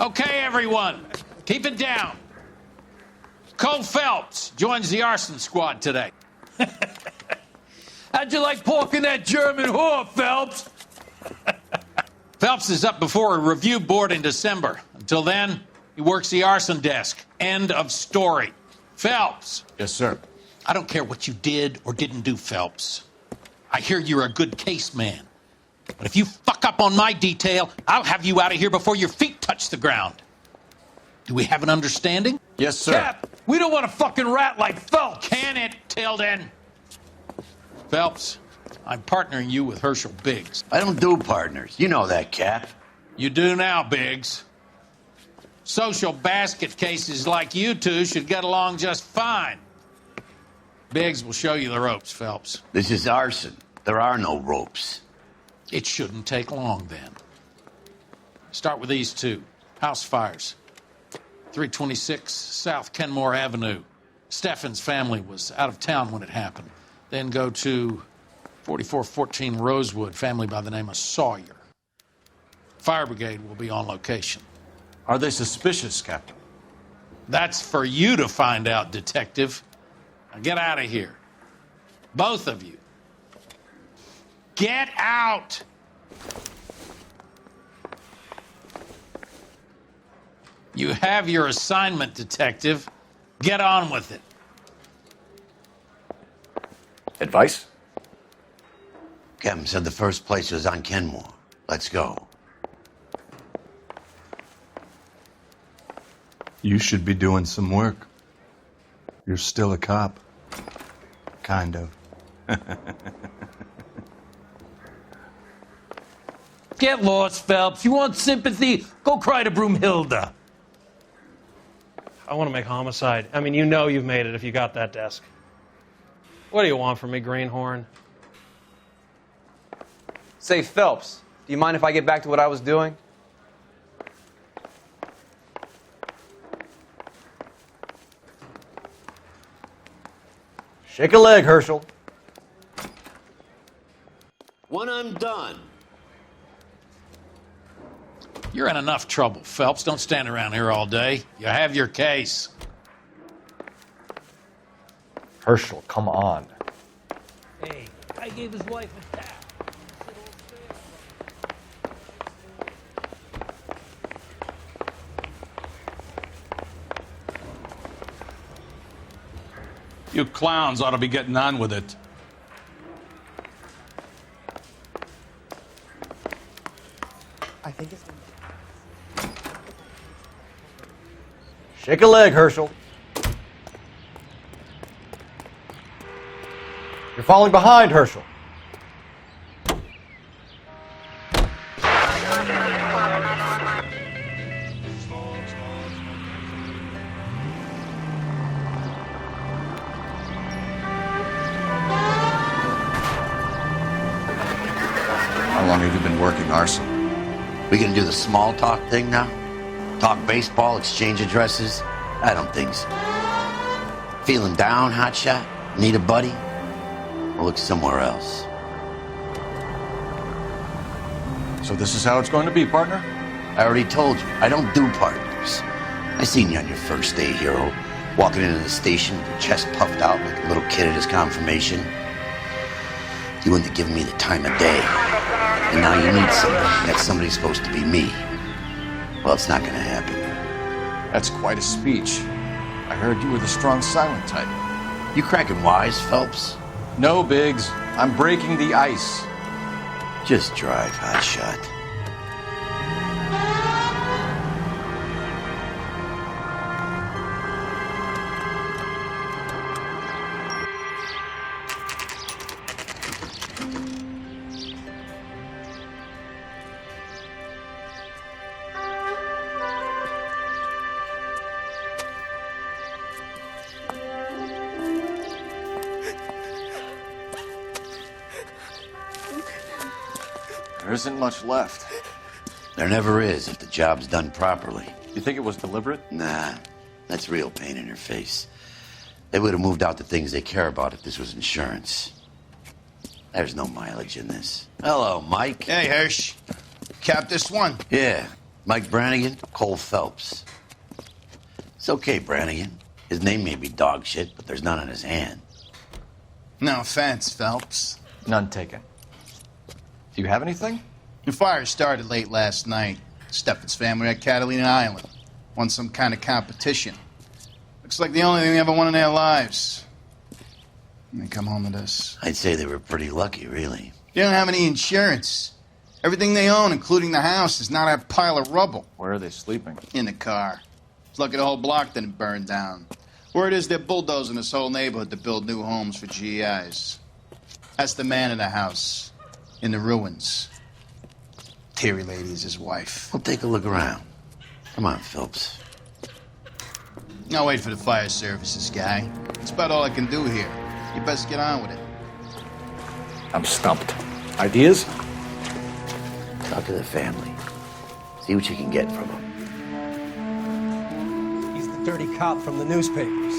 Okay, everyone, keep it down. Cole Phelps joins the arson squad today. How'd you like porking that German whore, Phelps? Phelps is up before a review board in December. Until then, he works the arson desk. End of story. Phelps. Yes, sir. I don't care what you did or didn't do, Phelps. I hear you're a good case man. But if you fuck up on my detail, I'll have you out of here before your feet touch the ground. Do we have an understanding? Yes, sir. Cap, we don't want a fucking rat like Phelps. Can it, Tilden? Phelps, I'm partnering you with Herschel Biggs. I don't do partners. You know that, Cap. You do now, Biggs. Social basket cases like you two should get along just fine. Biggs will show you the ropes, Phelps. This is arson. There are no ropes. It shouldn't take long, then. Start with these two. House fires. 326 South Kenmore Avenue. Steffen's family was out of town when it happened. Then go to 4414 Rosewood, family by the name of Sawyer. Fire brigade will be on location. Are they suspicious, Captain? That's for you to find out, Detective. Now get out of here. Both of you. Get out! You have your assignment, Detective. Get on with it. Advice? Captain said the first place was on Kenmore. Let's go. You should be doing some work. You're still a cop. Kind of. Get lost, Phelps. You want sympathy? Go cry to Broomhilda. I want to make homicide. I mean, you know you've made it if you got that desk. What do you want from me, Greenhorn? Say, Phelps, do you mind if I get back to what I was doing? Shake a leg, Herschel. When I'm done. You're in enough trouble, Phelps. Don't stand around here all day. You have your case. Herschel, come on. Hey, I gave his wife a tap. You clowns ought to be getting on with it. I think it's... Shake a leg, Herschel. You're falling behind, Herschel. How long have you been working arson? We gonna do the small talk thing now? Talk baseball, exchange addresses? I don't think so. Feeling down, hotshot? Need a buddy? Or look somewhere else? So this is how it's going to be, partner? I already told you, I don't do partners. I seen you on your first day, hero, walking into the station with your chest puffed out like a little kid at his confirmation. You wouldn't have given me the time of day. And now you need somebody, and that somebody's supposed to be me. Well, it's not gonna happen. That's quite a speech. I heard you were the strong silent type. You cracking wise, Phelps? No, Biggs. I'm breaking the ice. Just drive, hotshot. There isn't much left. There never is if the job's done properly. You think it was deliberate? Nah, that's real pain in her face. They would have moved out the things they care about if this was insurance. There's no mileage in this. Hello, Mike. Hey, Hirsch. Cap this one. Yeah, Mike Brannigan, Cole Phelps. It's okay, Brannigan. His name may be dog shit, but there's none on his hand. No offense, Phelps. None taken. Do you have anything? The fire started late last night. Steffen's family at Catalina Island. Won some kind of competition. Looks like the only thing they ever won in their lives. And they come home to this. I'd say they were pretty lucky, really. They don't have any insurance. Everything they own, including the house, is not a pile of rubble. Where are they sleeping? In the car. It's lucky the whole block didn't burn down. Word is they're bulldozing this whole neighborhood to build new homes for GIs. That's the man in the house. In the ruins. Terry Lady is his wife. We'll take a look around. Come on, Phelps. I'll wait for the fire services guy. That's about all I can do here. You best get on with it. I'm stumped. Ideas? Talk to the family. See what you can get from them. He's the dirty cop from the newspapers.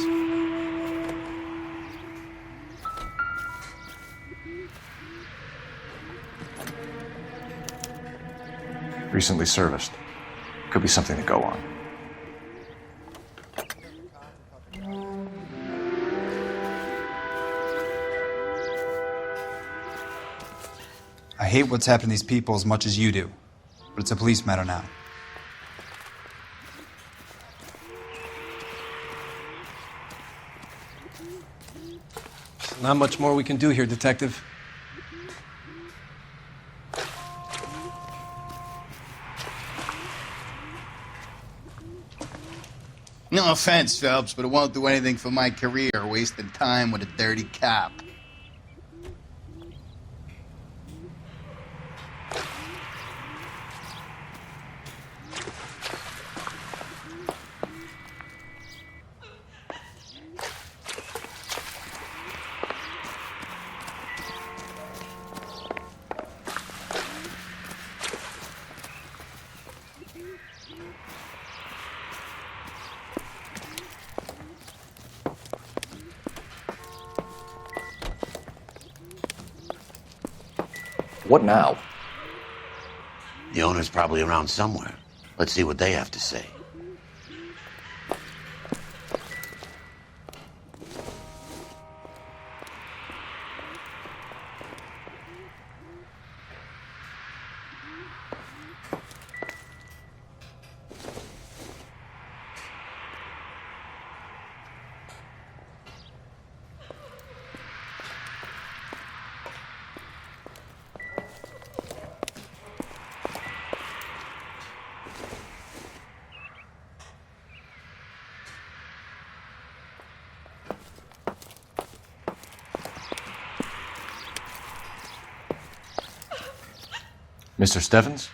Recently serviced. Could be something to go on. I hate what's happened to these people as much as you do, but it's a police matter now. Not much more we can do here, Detective. No offense, Phelps, but it won't do anything for my career wasting time with a dirty cop. What now? The owner's probably around somewhere. Let's see what they have to say. Mr. Steffens?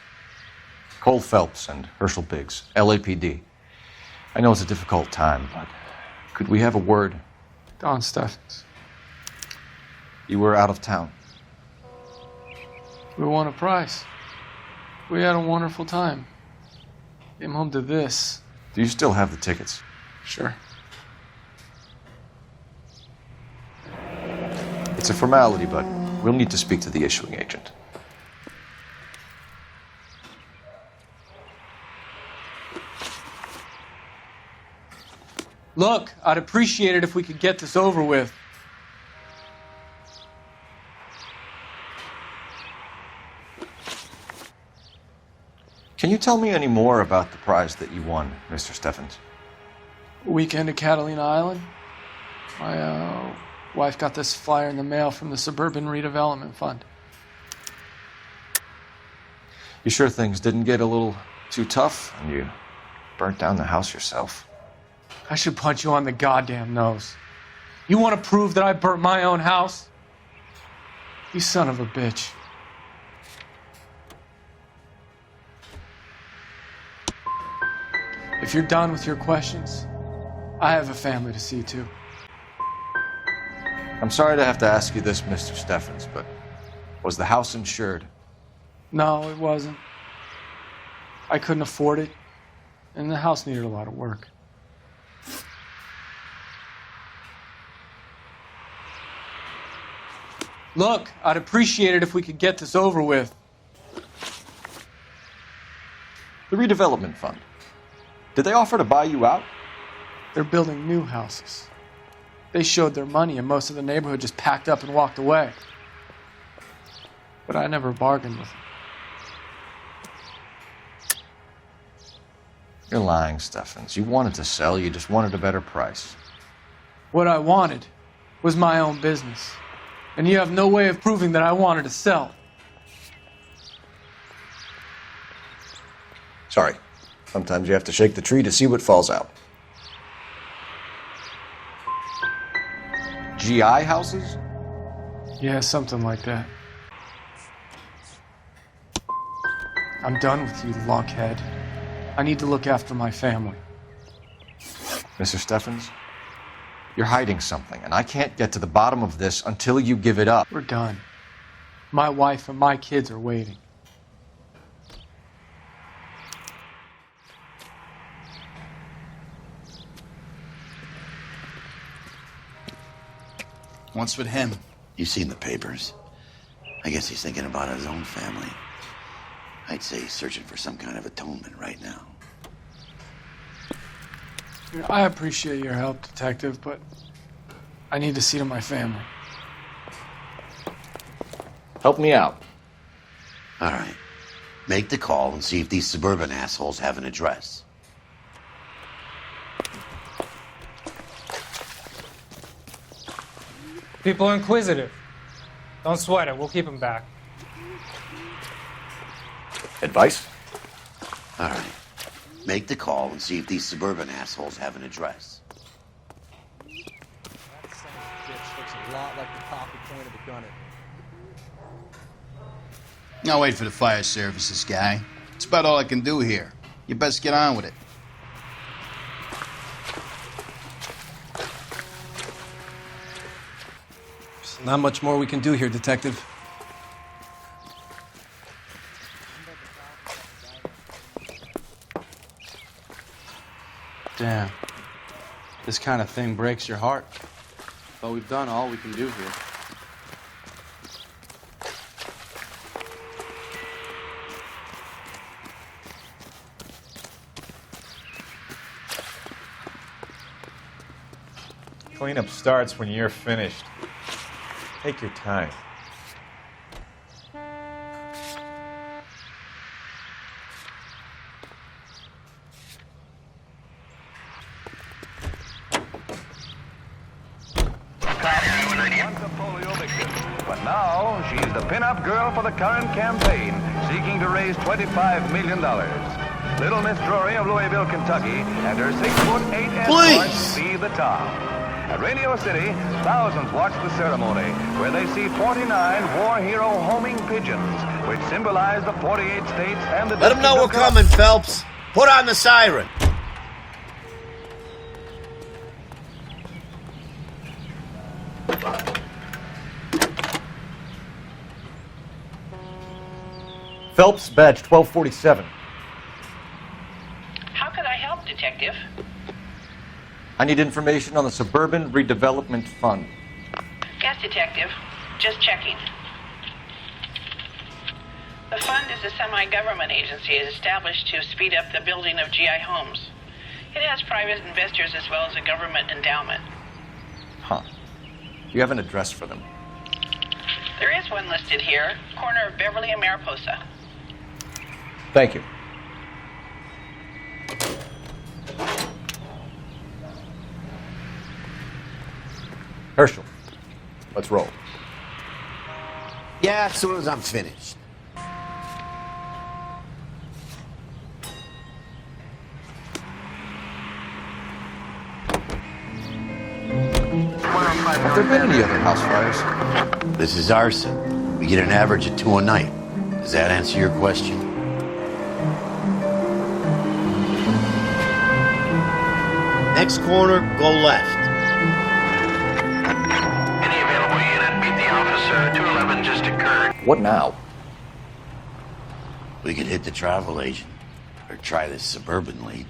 Cole Phelps and Herschel Biggs, LAPD. I know it's a difficult time, but could we have a word? Don Steffens. You were out of town. We won a prize. We had a wonderful time. Came home to this. Do you still have the tickets? Sure. It's a formality, but we'll need to speak to the issuing agent. Look, I'd appreciate it if we could get this over with. Can you tell me any more about the prize that you won, Mr. Steffens? Weekend at Catalina Island. My wife got this flyer in the mail from the Suburban Redevelopment Fund. You sure things didn't get a little too tough and you burnt down the house yourself? I should punch you on the goddamn nose. You want to prove that I burnt my own house? You son of a bitch. If you're done with your questions, I have a family to see to. I'm sorry to have to ask you this, Mr. Steffens, but was the house insured? No, it wasn't. I couldn't afford it, and the house needed a lot of work. Look, I'd appreciate it if we could get this over with. The redevelopment fund. Did they offer to buy you out? They're building new houses. They showed their money and most of the neighborhood just packed up and walked away. But I never bargained with them. You're lying, Steffens. You wanted to sell, you just wanted a better price. What I wanted was my own business. And you have no way of proving that I wanted to sell. Sorry. Sometimes you have to shake the tree to see what falls out. GI houses? Yeah, something like that. I'm done with you, lunkhead. I need to look after my family. Mr. Steffens, you're hiding something, and I can't get to the bottom of this until you give it up. We're done. My wife and my kids are waiting. What's with him? You've seen the papers. I guess he's thinking about his own family. I'd say he's searching for some kind of atonement right now. I appreciate your help, Detective, but I need to see to my family. Help me out. All right. Make the call and see if these suburban assholes have an address. People are inquisitive. Don't sweat it. We'll keep them back. Advice? All right. Make the call and see if these suburban assholes have an address. That son of a bitch looks a lot like the cop who pointed the gun at me. I'll wait for the fire services guy. It's about all I can do here. You best get on with it. There's not much more we can do here, Detective. Damn. This kind of thing breaks your heart. But we've done all we can do here. Cleanup starts when you're finished. Take your time. But now, she's the pin-up girl for the current campaign, seeking to raise $25 million. Little Miss Drury of Louisville, Kentucky, and her 6'8" escorts be the town. At Radio City, thousands watch the ceremony, where they see 49 war hero homing pigeons, which symbolize the 48 states and the... Let them know we're coming, Phelps. Put on the siren. Phelps, badge 1247. How can I help, Detective? I need information on the Suburban Redevelopment Fund. Yes, Detective. Just checking. The fund is a semi-government agency established to speed up the building of GI homes. It has private investors as well as a government endowment. Huh. You have an address for them? There is one listed here, corner of Beverly and Mariposa. Thank you. Herschel, let's roll. Yeah, as soon as I'm finished. Have there been any other house fires? This is arson. We get an average of 2 a night. Does that answer your question? Next corner, go left. Any available unit, meet the officer. 211 just occurred. What now? We could hit the travel agent, or try this suburban lead.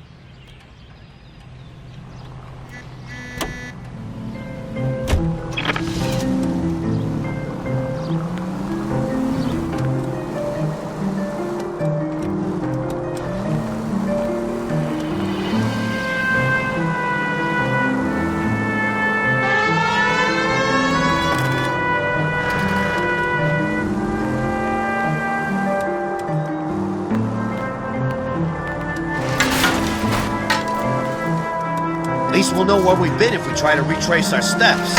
At least we'll know where we've been if we try to retrace our steps.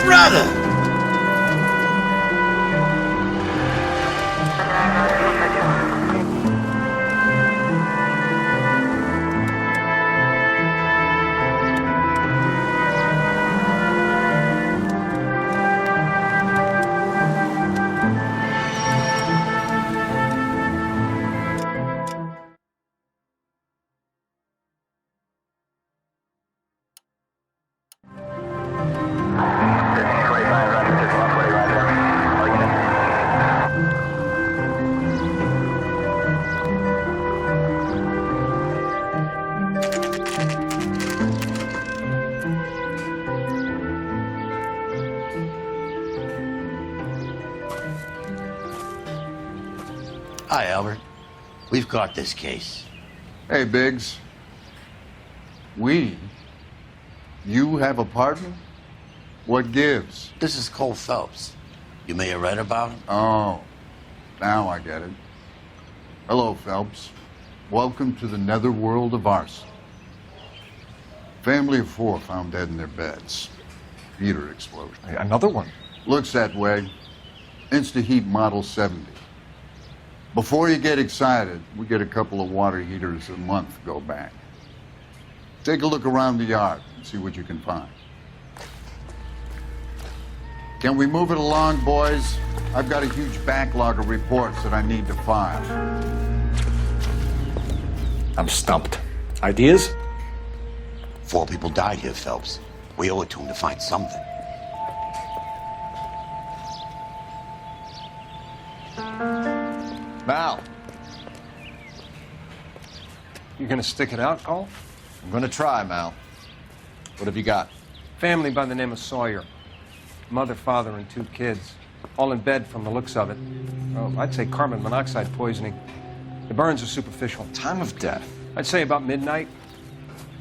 Brother! Hi, Albert. We've got this case. Hey, Biggs. You have a partner? What gives? This is Cole Phelps. You may have read about him? Oh, now I get it. Hello, Phelps. Welcome to the netherworld of arson. Family of 4 found dead in their beds. Heater explosion. Another one? Looks that way. Insta-heat Model 70. Before you get excited, we get a couple of water heaters a month go back. Take a look around the yard and see what you can find. Can we move it along, boys? I've got a huge backlog of reports that I need to file. I'm stumped. Ideas? 4 people died here, Phelps. We owe it to him to find something. Mal. You gonna stick it out, Cole? I'm gonna try, Mal. What have you got? Family by the name of Sawyer. Mother, father, and 2 kids. All in bed from the looks of it. Well, I'd say carbon monoxide poisoning. The burns are superficial. Time of death? I'd say about midnight.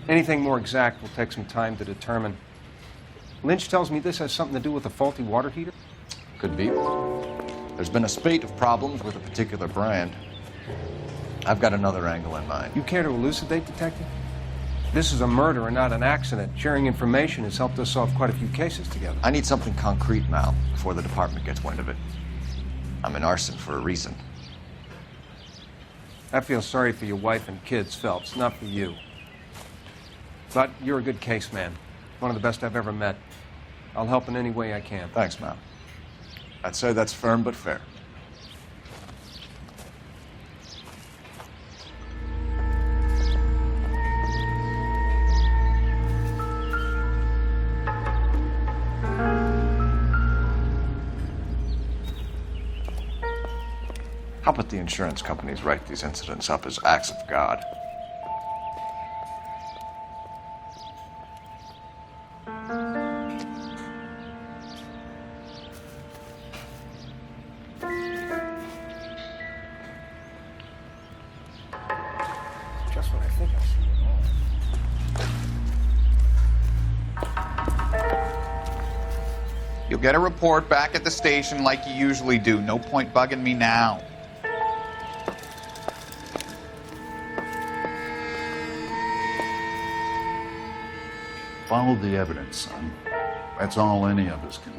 Anything more exact will take some time to determine. Lynch tells me this has something to do with a faulty water heater. Could be. There's been a spate of problems with a particular brand. I've got another angle in mind. You care to elucidate, Detective? This is a murder and not an accident. Sharing information has helped us solve quite a few cases together. I need something concrete, Mal, before the department gets wind of it. I'm in arson for a reason. I feel sorry for your wife and kids, Phelps, not for you. But you're a good case man. One of the best I've ever met. I'll help in any way I can. Thanks, Mal. I'd say that's firm but fair. How about the insurance companies write these incidents up as acts of God? Just what I think I see it all. You'll get a report back at the station like you usually do. No point bugging me now. Follow the evidence, son. That's all any of us can do.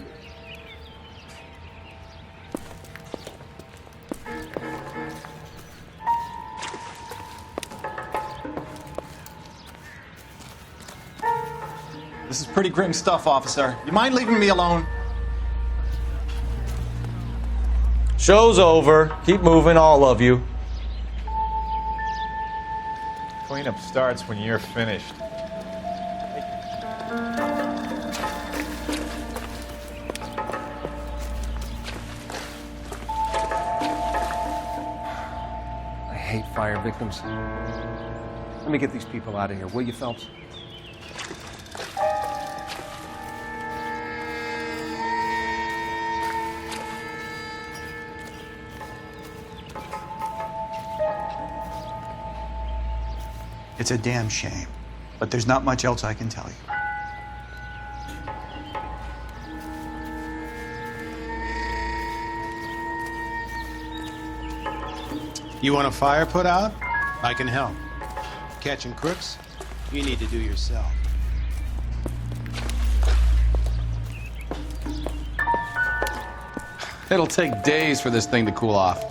This is pretty grim stuff, officer. You mind leaving me alone? Show's over. Keep moving, all of you. Cleanup starts when you're finished. I hate fire victims. Let me get these people out of here, will you, Phelps? It's a damn shame, but there's not much else I can tell you. You want a fire put out? I can help. Catching crooks? You need to do yourself. It'll take days for this thing to cool off.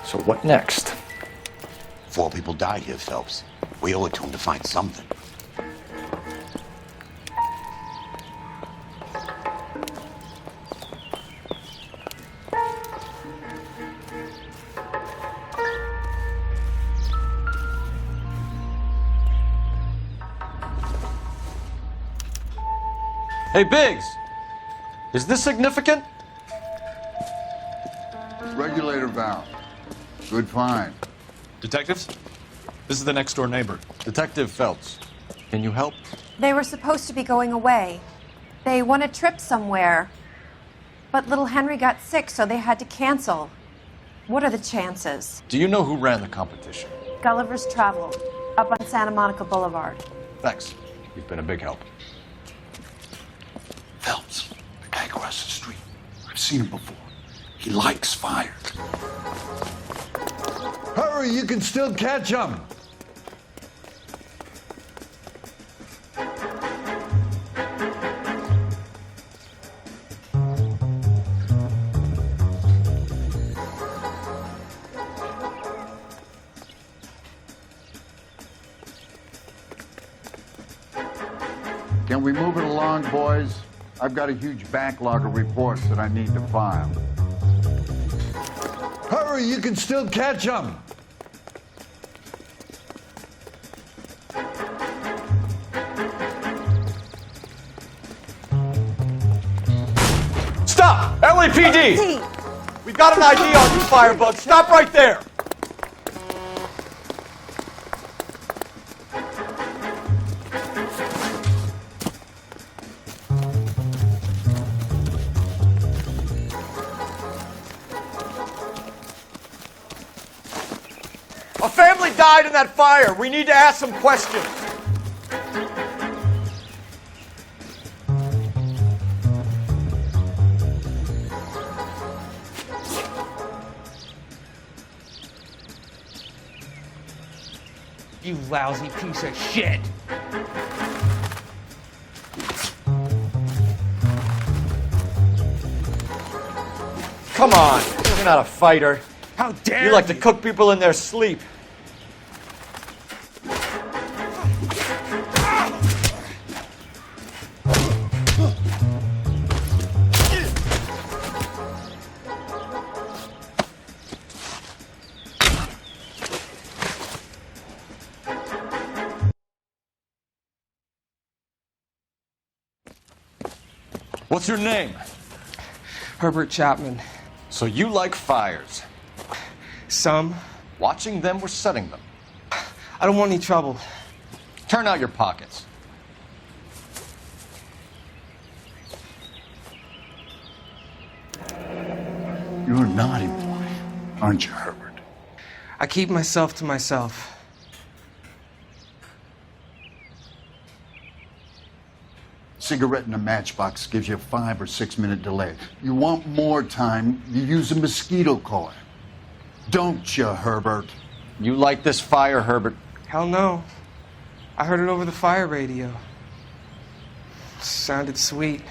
So what next? 4 people died here, Phelps. We owe it to him to find something. Hey, Biggs! Is this significant? Regulator valve. Good find. Detectives? This is the next door neighbor. Detective Phelps. Can you help? They were supposed to be going away. They won a trip somewhere. But little Henry got sick, so they had to cancel. What are the chances? Do you know who ran the competition? Gulliver's Travel, up on Santa Monica Boulevard. Thanks. You've been a big help. Phelps, the guy across the street. I've seen him before. He likes fire. Hurry, you can still catch him. Can we move it along, boys? I've got a huge backlog of reports that I need to file. Hurry, you can still catch them! Stop! LAPD! We've got an ID on you, Firebug. Stop right there! A family died in that fire. We need to ask some questions. You lousy piece of shit! Come on, you're not a fighter. How dare you! Like to cook people in their sleep. What's your name? Herbert Chapman. So you like fires? Some. Watching them or setting them? I don't want any trouble. Turn out your pockets. You're a naughty boy, aren't you, Herbert? I keep myself to myself. Cigarette in a matchbox gives you a 5 or 6 minute delay. You want more time, you use a mosquito coil. Don't you, Herbert? You like this fire, Herbert? Hell no. I heard it over the fire radio. Sounded sweet.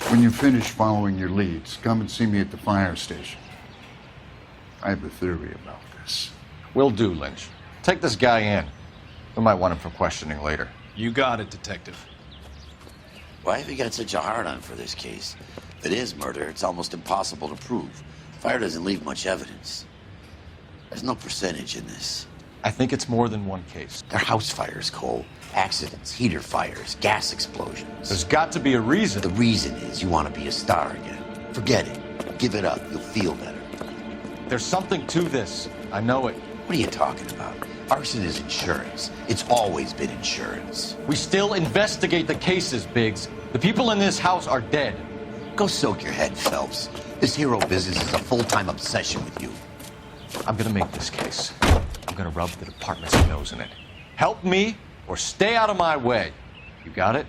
When you finish following your leads, come and see me at the fire station. I have a theory about this. Will do, Lynch. Take this guy in. We might want him for questioning later. You got it, Detective. Why have you got such a hard-on for this case? If it is murder, it's almost impossible to prove. Fire doesn't leave much evidence. There's no percentage in this. I think it's more than one case. They're house fires, Cole. Accidents, heater fires, gas explosions. There's got to be a reason. The reason is you want to be a star again. Forget it. Give it up. You'll feel better. There's something to this. I know it. What are you talking about? Arson is insurance. It's always been insurance. We still investigate the cases, Biggs. The people in this house are dead. Go soak your head, Phelps. This hero business is a full-time obsession with you. I'm gonna make this case. I'm gonna rub the department's nose in it. Help me or stay out of my way. You got it?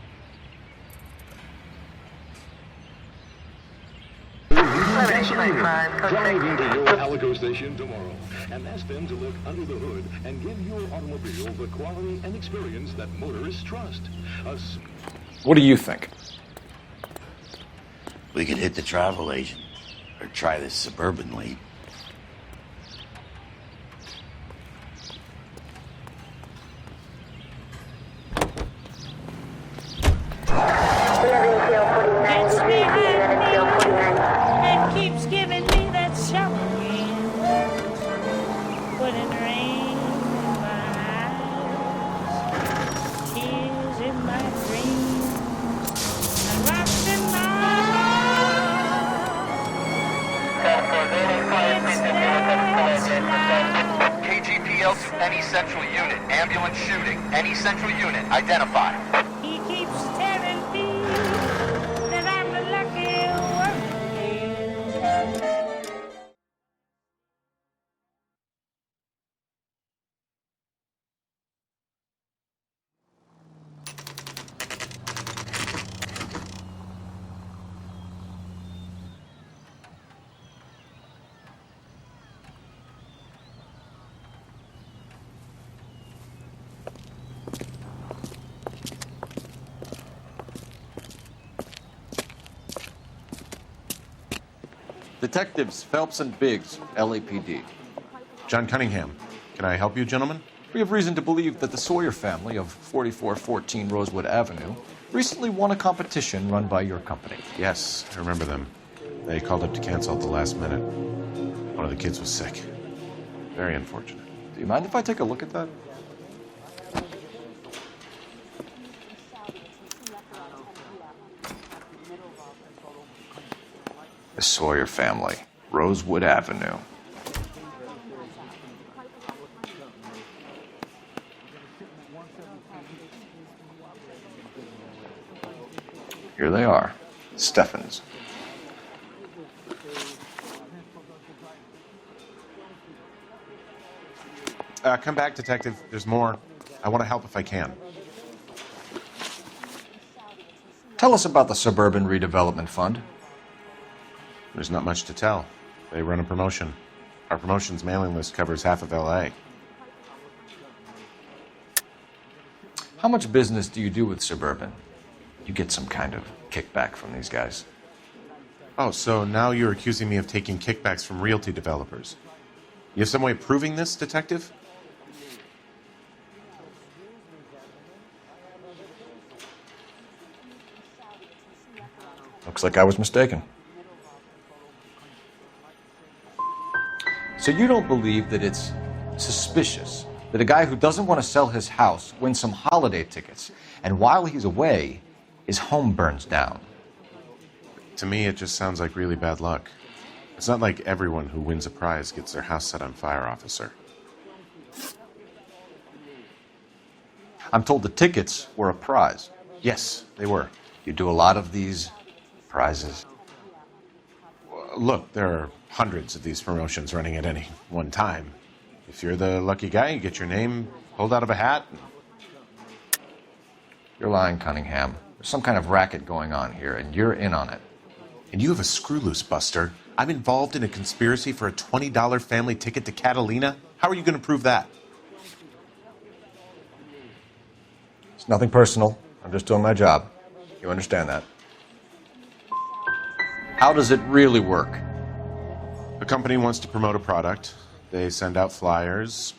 Drive into your Alico station tomorrow and ask them to look under the hood and give your automobile the quality and experience that motorists trust. What do you think? We could hit the travel agent or try this Suburban lead. Gets behind me and keeps giving me that shower again, putting rain in my eyes, tears in my dreams, and rocks in my heart. KGPL to any central unit. Ambulance shooting. Any central unit. Identify. He keeps telling me that I'm the lucky one. Detectives Phelps and Biggs, LAPD. John Cunningham. Can I help you, gentlemen? We have reason to believe that the Sawyer family of 4414 Rosewood Avenue recently won a competition run by your company. Yes, I remember them. They called up to cancel at the last minute. One of the kids was sick. Very unfortunate. Do you mind if I take a look at that? The Sawyer family, Rosewood Avenue. Here they are, Steffens. Come back, Detective. There's more. I want to help if I can. Tell us about the Suburban Redevelopment Fund. There's not much to tell. They run a promotion. Our promotion's mailing list covers half of L.A. How much business do you do with Suburban? You get some kind of kickback from these guys. Oh, so now you're accusing me of taking kickbacks from realty developers. You have some way of proving this, Detective? Looks like I was mistaken. So you don't believe that it's suspicious that a guy who doesn't want to sell his house wins some holiday tickets, and while he's away, his home burns down? To me, it just sounds like really bad luck. It's not like everyone who wins a prize gets their house set on fire, officer. I'm told the tickets were a prize. Yes, they were. You do a lot of these prizes? Look, there are hundreds of these promotions running at any one time. If you're the lucky guy, you get your name pulled out of a hat. You're lying, Cunningham. There's some kind of racket going on here, and you're in on it. And you have a screw loose, Buster. I'm involved in a conspiracy for a $20 family ticket to Catalina. How are you going to prove that? It's nothing personal. I'm just doing my job. You understand that? How does it really work? A company wants to promote a product. They send out flyers.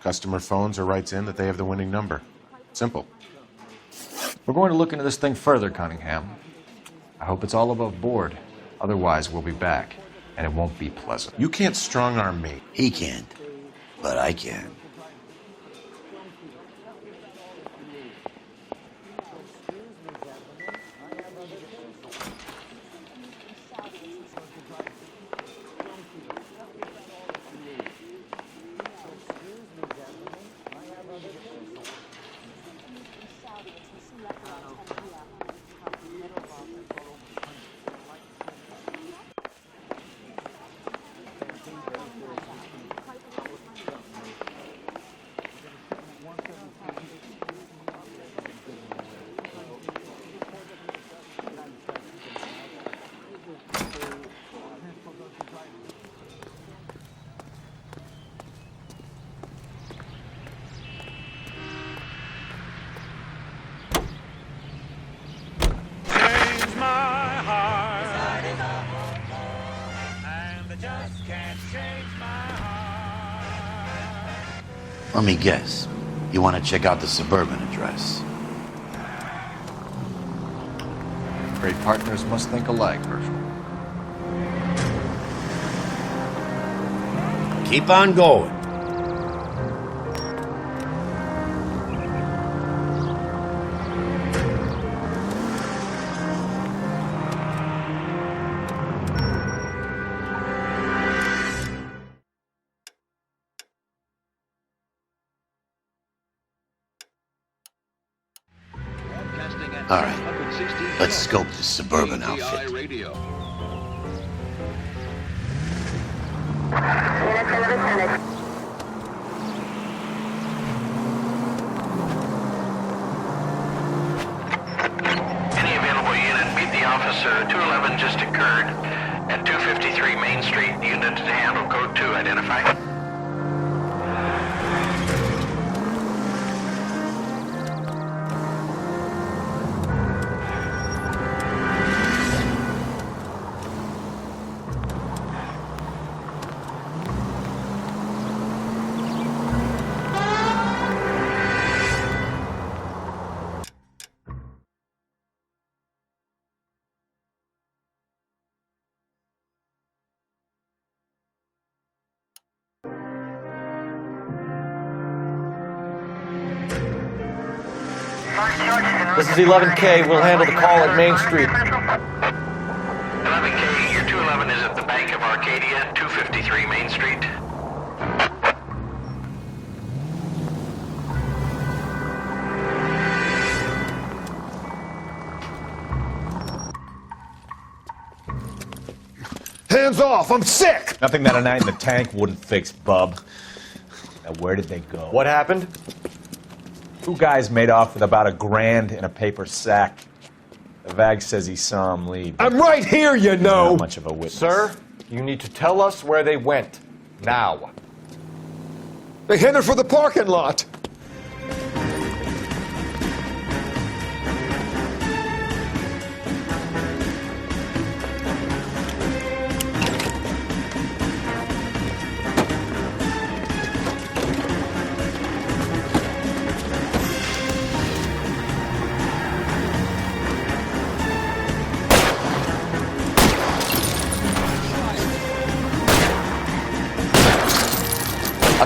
Customer phones or writes in that they have the winning number. Simple. We're going to look into this thing further, Cunningham. I hope it's all above board. Otherwise, we'll be back, and it won't be pleasant. You can't strong-arm me. He can't, but I can. Let me guess. You want to check out the Suburban address? Great partners must think alike, Herschel. Keep on going. All right, let's scope this Suburban outfit. Any available unit, meet the officer. 211 just occurred at 253 Main Street. Unit to handle code 2, identify. This is 11K. We'll handle the call at Main Street. 11K, your 211 is at the Bank of Arcadia, 253 Main Street. Hands off! I'm sick! Nothing that a night in the tank wouldn't fix, bub. Now, where did they go? What happened? Two guys made off with about $1,000 in a paper sack. The VAG says he saw him leave. I'm right here, you know! Not much of a witness. Sir, you need to tell us where they went. Now. They headed for the parking lot.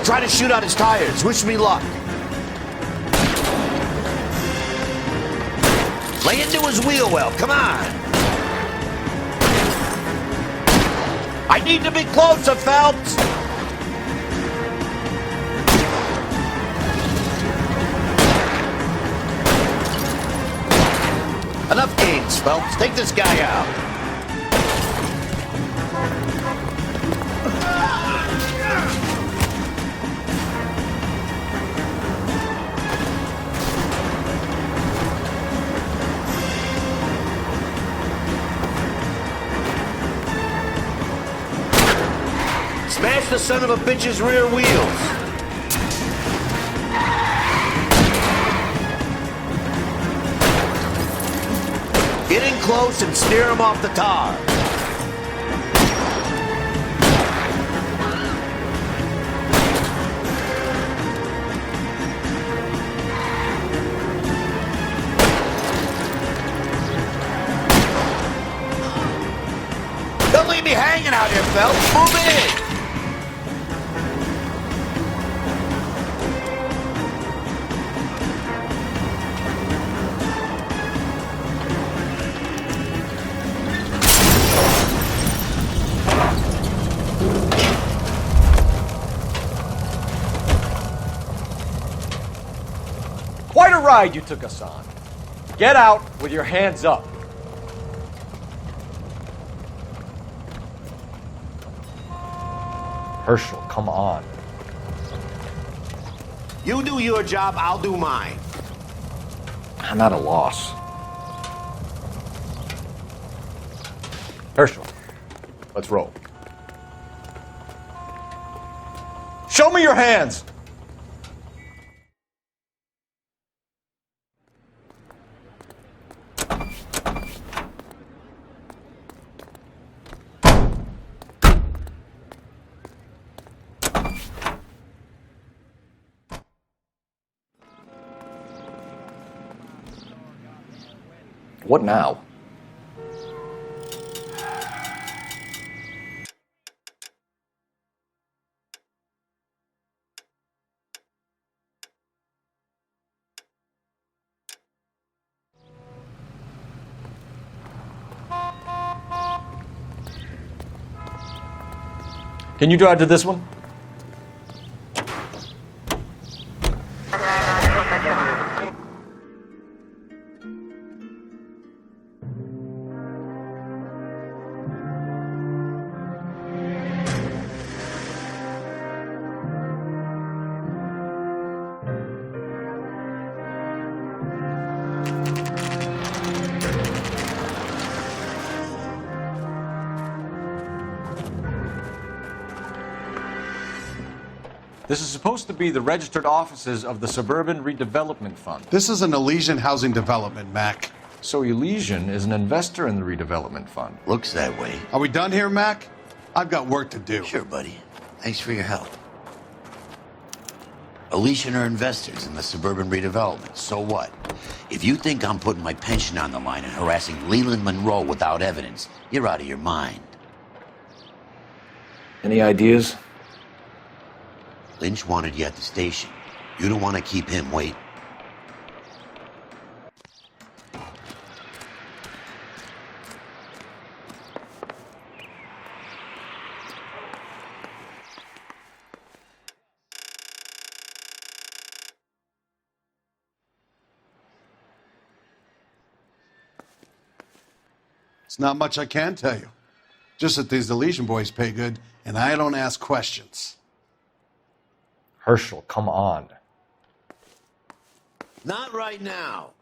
Try to shoot out his tires. Wish me luck. Lay into his wheel well. Come on. I need to be closer, Phelps. Enough games, Phelps. Take this guy out. Smash the son of a bitch's rear wheels. Get in close and steer him off the tar. Phelps. Move in. Quite a ride you took us on. Get out with your hands up. Herschel, come on. You do your job, I'll do mine. I'm at a loss. Herschel, let's roll. Show me your hands! What now? Can you drive to this one? This is supposed to be the registered offices of the Suburban Redevelopment Fund. This is an Elysian housing development, Mac. So Elysian is an investor in the redevelopment fund. Looks that way. Are we done here, Mac? I've got work to do. Sure, buddy. Thanks for your help. Elysian are investors in the Suburban Redevelopment. So what? If you think I'm putting my pension on the line and harassing Leland Monroe without evidence, you're out of your mind. Any ideas? Lynch wanted you at the station. You don't want to keep him waiting. It's not much I can tell you. Just that these Elysian boys pay good, and I don't ask questions. Herschel, come on. Not right now.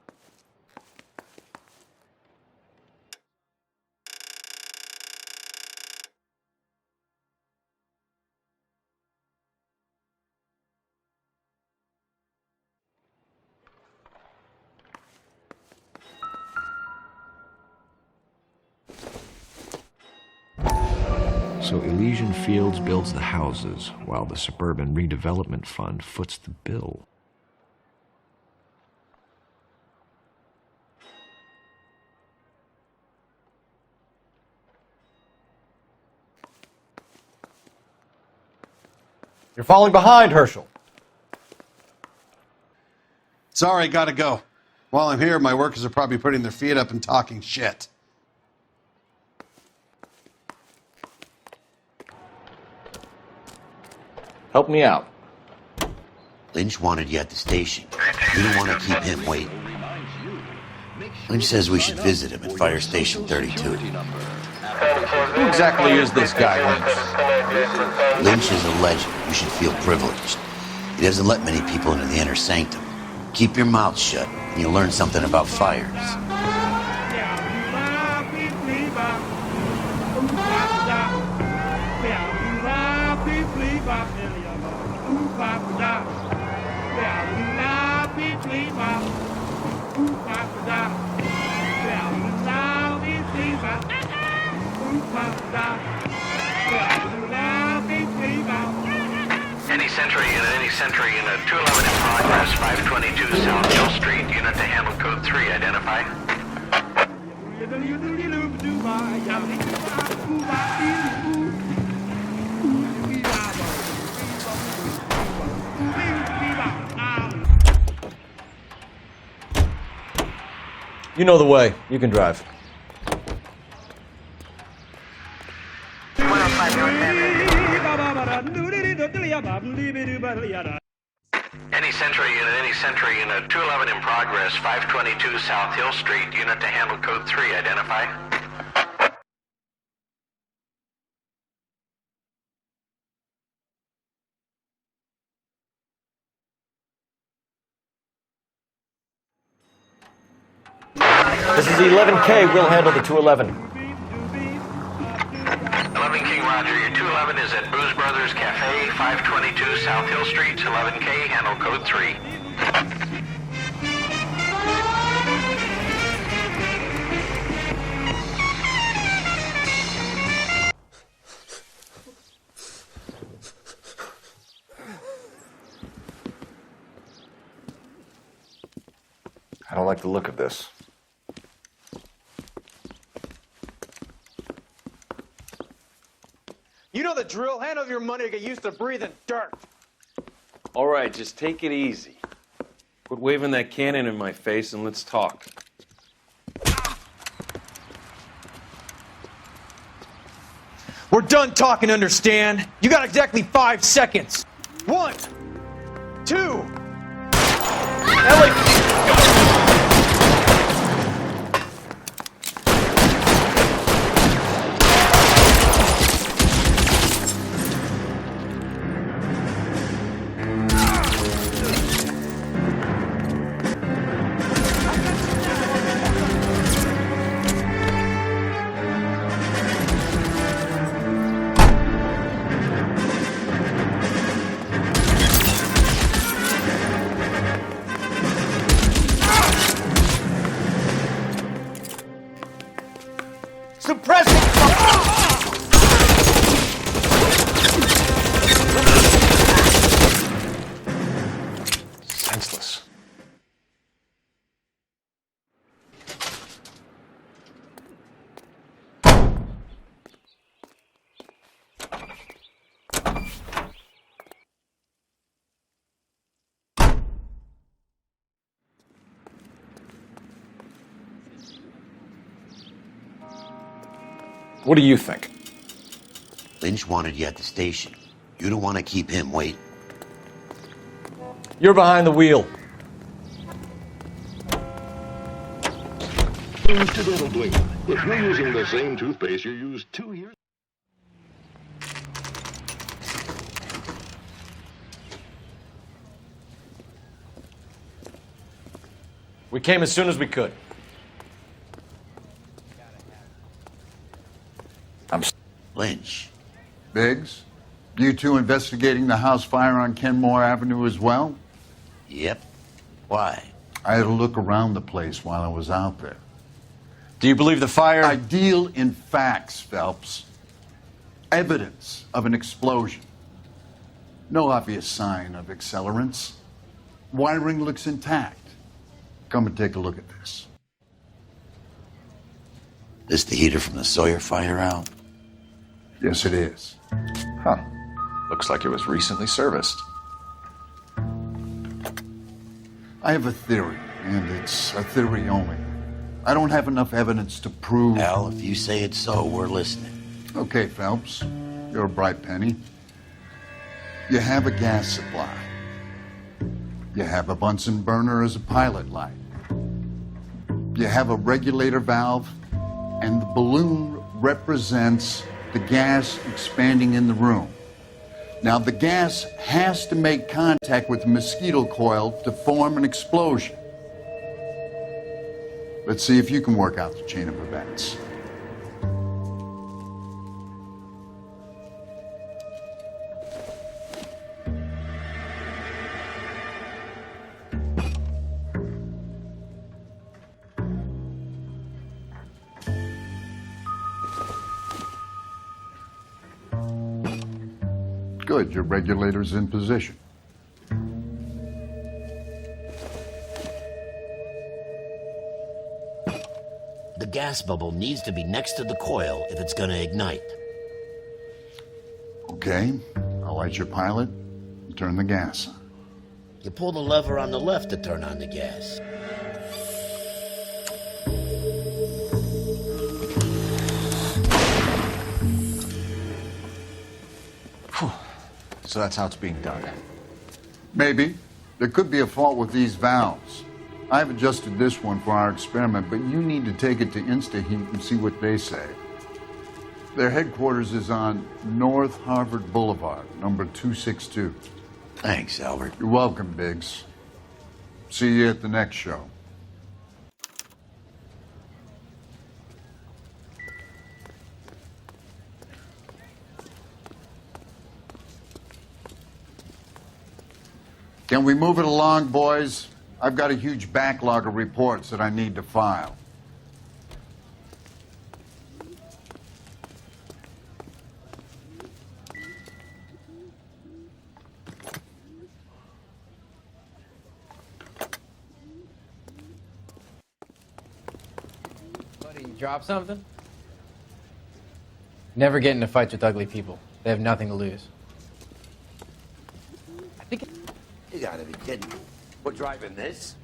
So Elysian Fields builds the houses, while the Suburban Redevelopment Fund foots the bill. You're falling behind, Herschel. Sorry, gotta go. While I'm here, my workers are probably putting their feet up and talking shit. Help me out. Lynch wanted you at the station. You don't want to keep him waiting. Lynch says we should visit him at Fire Station 32. Who exactly is this guy, Lynch? Lynch is a legend. You should feel privileged. He doesn't let many people into the inner sanctum. Keep your mouth shut, and you'll learn something about fires. Any sentry in a 211 in progress, 522 South Hill Street, unit to handle code 3, identify. You know the way. You can drive. Any Sentry unit, 211 in progress, 522 South Hill Street, unit to handle code 3, identify. This is 11K. We'll handle the 211. 11 King Roger, your 211 is at Booze Brothers Cafe, 522 South Hill Street, 11K, handle code 3. I don't like the look of this. You know the drill. Hand over your money to get used to breathing dirt. All right, just take it easy. Quit waving that cannon in my face and let's talk. We're done talking, understand? You got exactly 5 seconds. 1, 2. Senseless. What do you think? Lynch wanted you at the station. You don't want to keep him waiting. You're behind the wheel. Incidentally, if you're using the same toothpaste you used 2 years We came as soon as we could. Lynch. Biggs, you two investigating the house fire on Kenmore Avenue as well? Yep. Why? I had a look around the place while I was out there. Do you believe the fire? I deal in facts, Phelps. Evidence of an explosion. No obvious sign of accelerants. Wiring looks intact. Come and take a look at this. This the heater from the Sawyer fire out? Yes, it is. Huh. Looks like it was recently serviced. I have a theory, and it's a theory only. I don't have enough evidence to prove... Al, if you say it's so, we're listening. Okay, Phelps. You're a bright penny. You have a gas supply. You have a Bunsen burner as a pilot light. You have a regulator valve, and the balloon represents the gas expanding in the room. Now, the gas has to make contact with the mosquito coil to form an explosion. Let's see if you can work out the chain of events. Good, your regulator's in position. The gas bubble needs to be next to the coil if it's gonna ignite. Okay, I'll light your pilot and turn the gas on. You pull the lever on the left to turn on the gas. so that's how it's being done. Maybe. There could be a fault with these valves. I've adjusted this one for our experiment, but you need to take it to InstaHeat and see what they say. Their headquarters is on North Harvard Boulevard, number 262. Thanks, Albert. You're welcome, Biggs. See you at the next show. Can we move it along, boys? I've got a huge backlog of reports that I need to file. Buddy, you drop something? Never get into fights with ugly people. They have nothing to lose. You gotta be kidding me. We're driving this?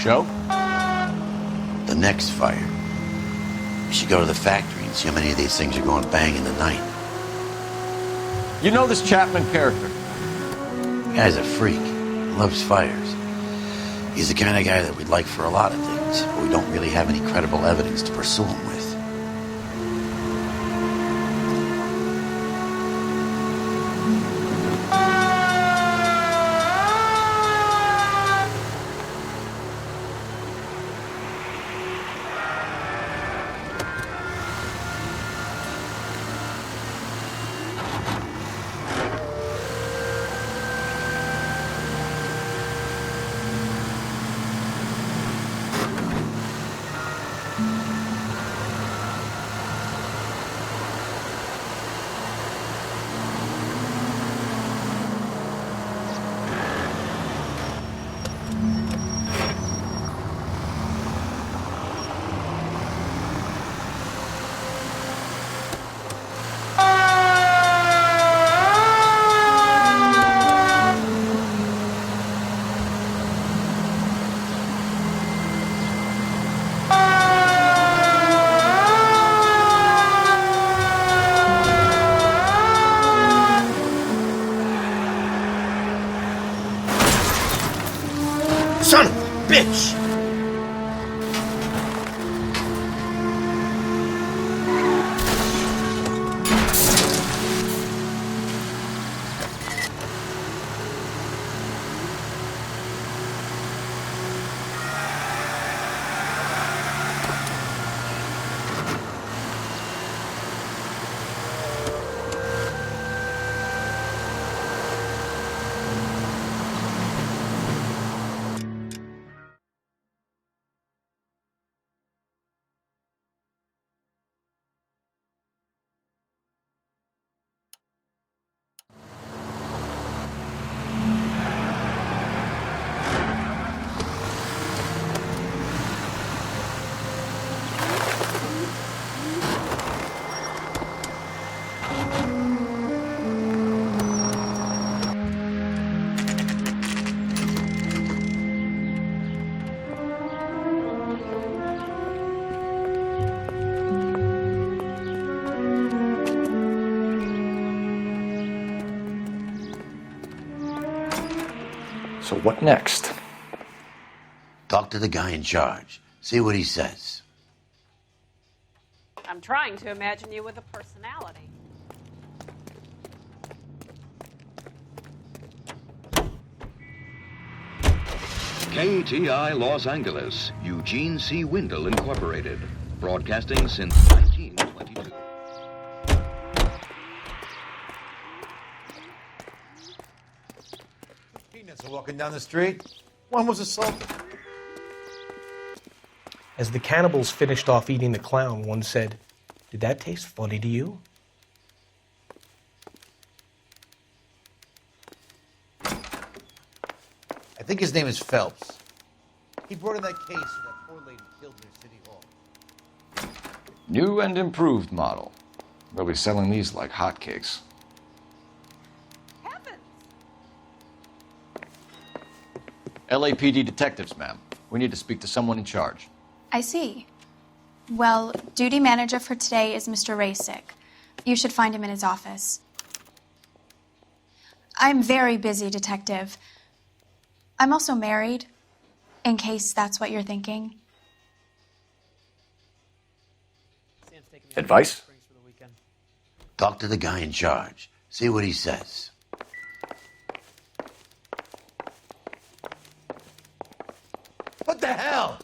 Show? The next fire. We should go to the factory and see how many of these things are going bang in the night. You know this Chapman character? The guy's a freak. Loves fires. He's the kind of guy that we'd like for a lot of things, but we don't really have any credible evidence to pursue him with. Son of a bitch! So what next? Talk to the guy in charge. See what he says. I'm trying to imagine you with a personality. KTI Los Angeles, Eugene C. Wendell Incorporated, broadcasting since 1922. Peanuts are walking down the street. One was assaulted. As the cannibals finished off eating the clown, one said, "Did that taste funny to you?" I think his name is Phelps. He brought in that case of that poor lady killed near City Hall. New and improved model. They'll be selling these like hotcakes. LAPD detectives, ma'am. We need to speak to someone in charge. I see. Well, duty manager for today is Mr. Rasick. You should find him in his office. I'm very busy, Detective. I'm also married, in case that's what you're thinking. Advice? Talk to the guy in charge. See what he says. What the hell?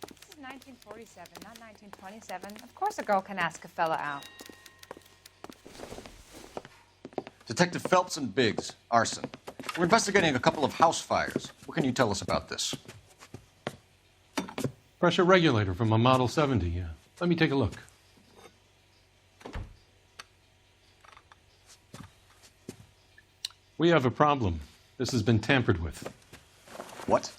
This is 1947, not 1927. Of course a girl can ask a fella out. Detective Phelps and Biggs, arson. We're investigating a couple of house fires. What can you tell us about this? Pressure regulator from a Model 70, yeah. Let me take a look. We have a problem. This has been tampered with. What?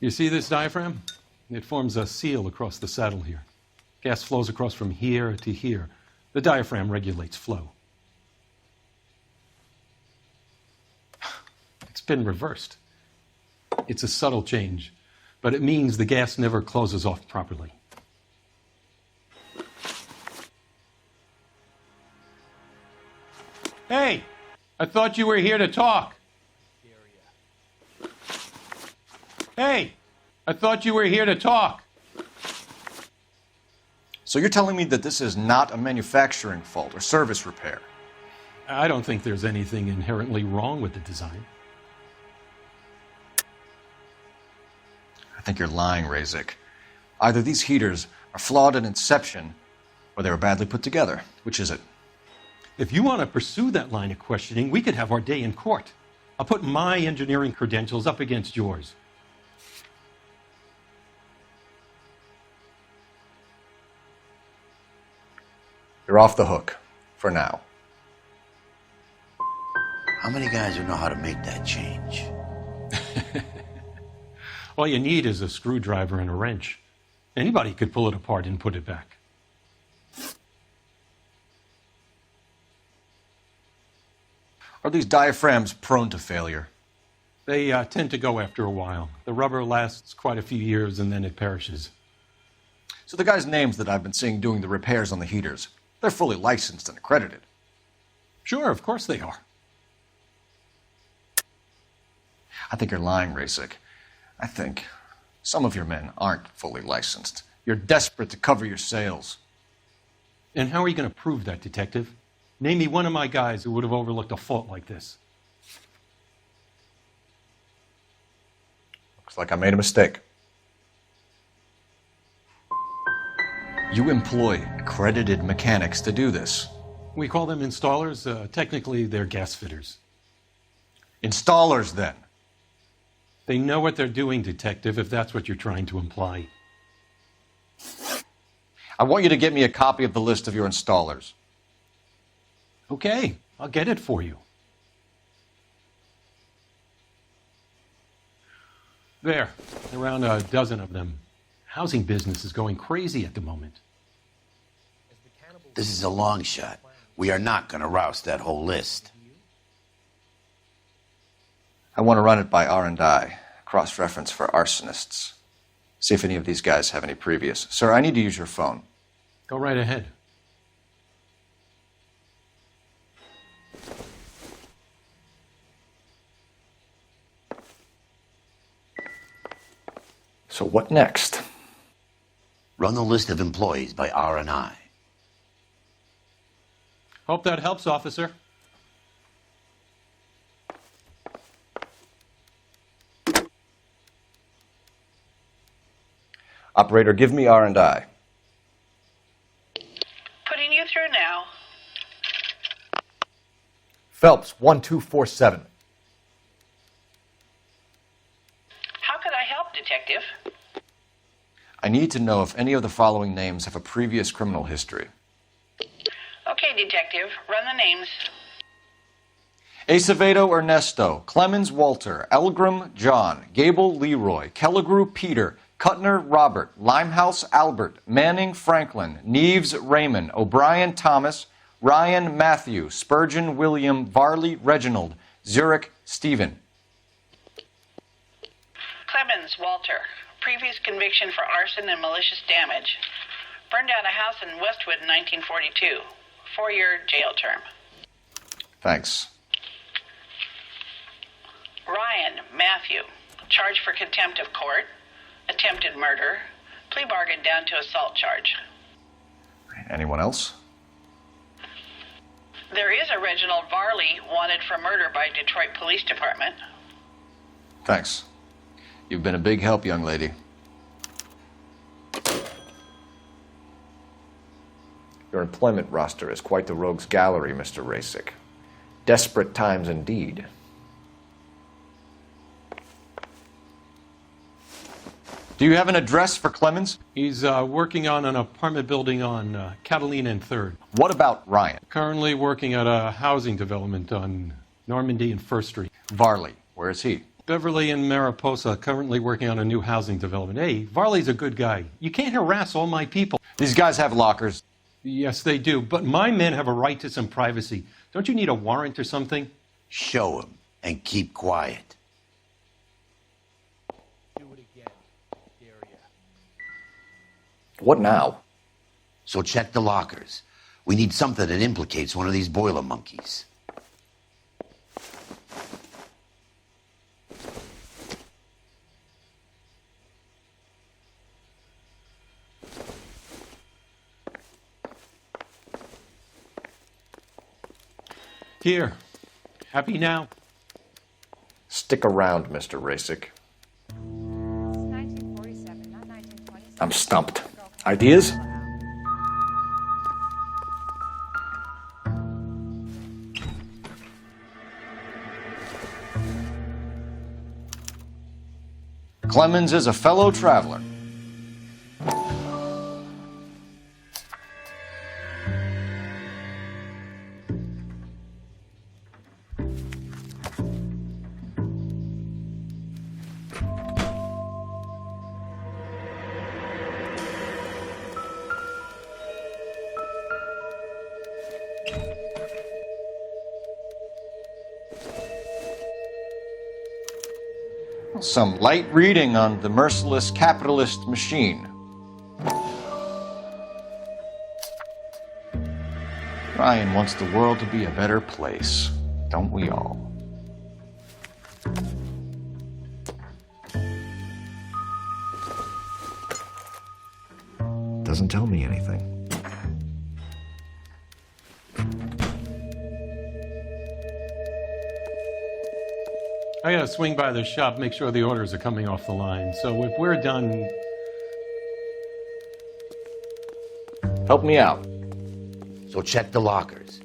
You see this diaphragm? It forms a seal across the saddle here. Gas flows across from here to here. The diaphragm regulates flow. It's been reversed. It's a subtle change, but it means the gas never closes off properly. Hey, I thought you were here to talk. Hey, I thought you were here to talk. So you're telling me that this is not a manufacturing fault or service repair? I don't think there's anything inherently wrong with the design. I think you're lying, Rasick. Either these heaters are flawed at inception, or they were badly put together. Which is it? If you want to pursue that line of questioning, we could have our day in court. I'll put my engineering credentials up against yours. You're off the hook, for now. How many guys would know how to make that change? All you need is a screwdriver and a wrench. Anybody could pull it apart and put it back. Are these diaphragms prone to failure? They tend to go after a while. The rubber lasts quite a few years and then it perishes. So the guys' names that I've been seeing doing the repairs on the heaters, they're fully licensed and accredited. Sure, of course they are. I think you're lying, Rasick. I think some of your men aren't fully licensed. You're desperate to cover your sales. And how are you going to prove that, Detective? Name me one of my guys who would have overlooked a fault like this. Looks like I made a mistake. You employ accredited mechanics to do this. We call them installers. Technically, they're gas fitters. Installers, then? They know what they're doing, Detective, if that's what you're trying to imply. I want you to get me a copy of the list of your installers. Okay, I'll get it for you. There, around a dozen of them. Housing business is going crazy at the moment. This is a long shot. We are not going to roust that whole list. I want to run it by R&I, cross-reference for arsonists. See if any of these guys have any previous. Sir, I need to use your phone. Go right ahead. So what next? Run the list of employees by R&I. Hope that helps, officer. Operator, give me R&I. Putting you through now. Phelps, 1247. How could I help, Detective? I need to know if any of the following names have a previous criminal history. Okay, Detective, run the names. Acevedo Ernesto, Clemens Walter, Elgram John, Gable Leroy, Kelligrew Peter, Cutner Robert, Limehouse Albert, Manning Franklin, Neves Raymond, O'Brien Thomas, Ryan Matthew, Spurgeon William, Varley Reginald, Zurich Stephen. Clemens Walter. Previous conviction for arson and malicious damage. Burned down a house in Westwood in 1942. 4-year jail term. Thanks. Ryan Matthew. Charged for contempt of court. Attempted murder. Plea bargain down to assault charge. Anyone else? There is a Reginald Varley wanted for murder by Detroit Police Department. Thanks. You've been a big help, young lady. Your employment roster is quite the rogues gallery, Mr. Rasick. Desperate times indeed. Do you have an address for Clemens? He's working on an apartment building on Catalina and 3rd. What about Ryan? Currently working at a housing development on Normandy and 1st Street. Varley, where is he? Beverly and Mariposa, currently working on a new housing development. Hey, Varley's a good guy. You can't harass all my people. These guys have lockers. Yes, they do, but my men have a right to some privacy. Don't you need a warrant or something? Show him and keep quiet. What now? So check the lockers. We need something that implicates one of these boiler monkeys. Here. Happy now? Stick around, Mr. Rasick. 1947, not 1927. I'm stumped. Ideas? Clemens is a fellow traveler. Some light reading on the merciless capitalist machine. Ryan wants the world to be a better place, don't we all? Doesn't tell me anything. I gotta swing by the shop, make sure the orders are coming off the line. So if we're done... Help me out. So check the lockers.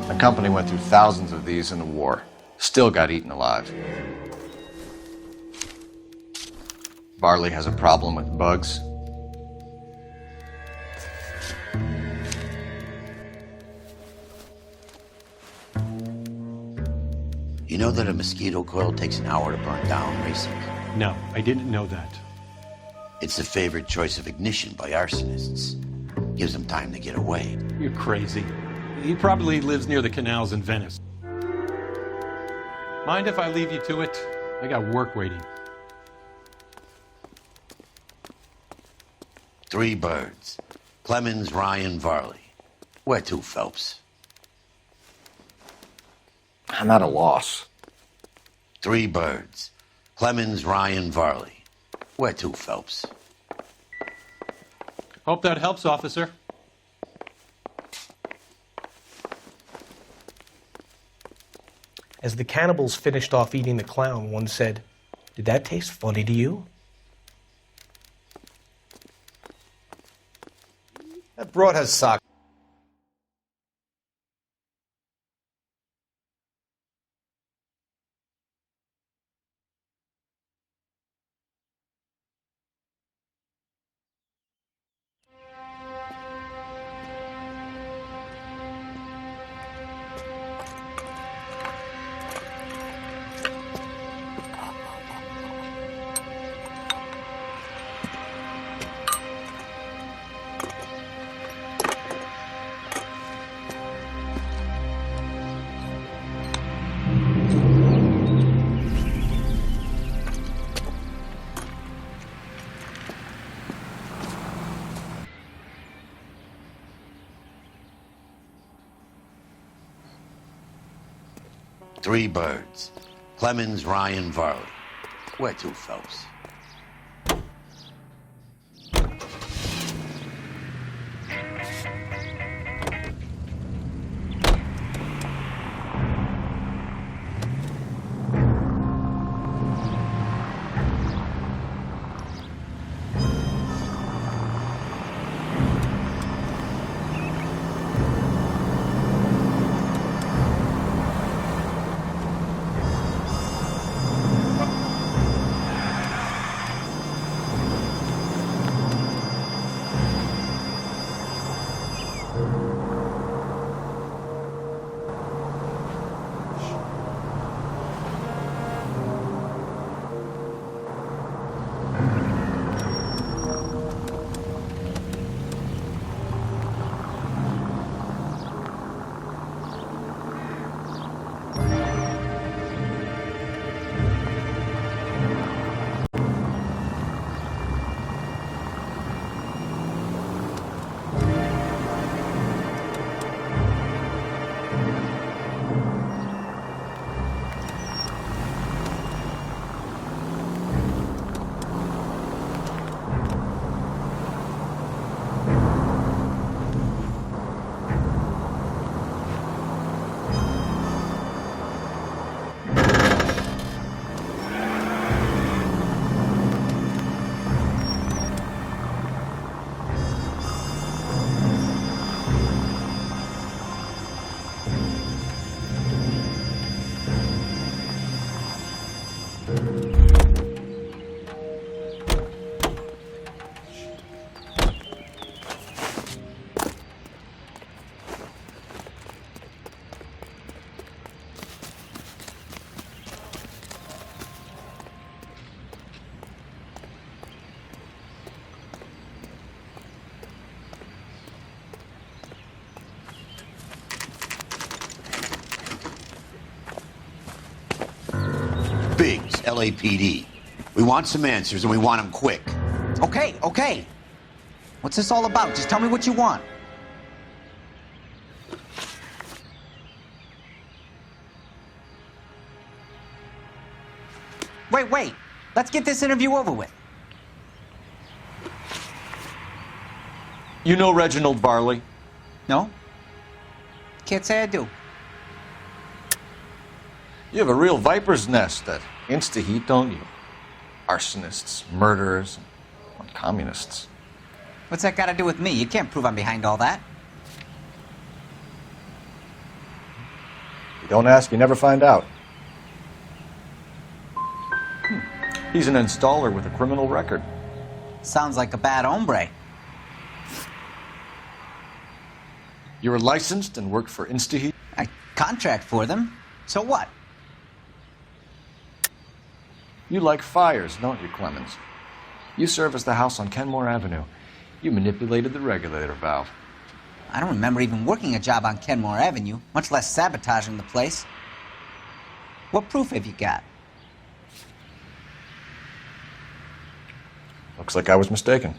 The company went through thousands of these in the war. Still got eaten alive. Varley has a problem with bugs. You know that a mosquito coil takes an hour to burn down, Racing? No, I didn't know that. It's the favorite choice of ignition by arsonists. Gives them time to get away. You're crazy. He probably lives near the canals in Venice. Mind if I leave you to it? I got work waiting. 3 birds. Clemens, Ryan, Varley. Where to, Phelps? I'm at a loss. 3 birds. Clemens, Ryan, Varley. Where to, Phelps? Hope that helps, officer. As the cannibals finished off eating the clown, one said, "Did that taste funny to you?" That broad has socks. 3 birds. Clemens, Ryan, Varley. Where to, Phelps? Biggs, LAPD. We want some answers, and we want them quick. Okay, okay. What's this all about? Just tell me what you want. Wait. Let's get this interview over with. You know Reginald Varley? No? Can't say I do. You have a real viper's nest at Insta-Heat, don't you? Arsonists, murderers, and communists. What's that got to do with me? You can't prove I'm behind all that. You don't ask, you never find out. He's an installer with a criminal record. Sounds like a bad hombre. You're licensed and work for Insta-Heat? I contract for them. So what? You like fires, don't you, Clemens? You serviced the house on Kenmore Avenue. You manipulated the regulator valve. I don't remember even working a job on Kenmore Avenue, much less sabotaging the place. What proof have you got? Looks like I was mistaken.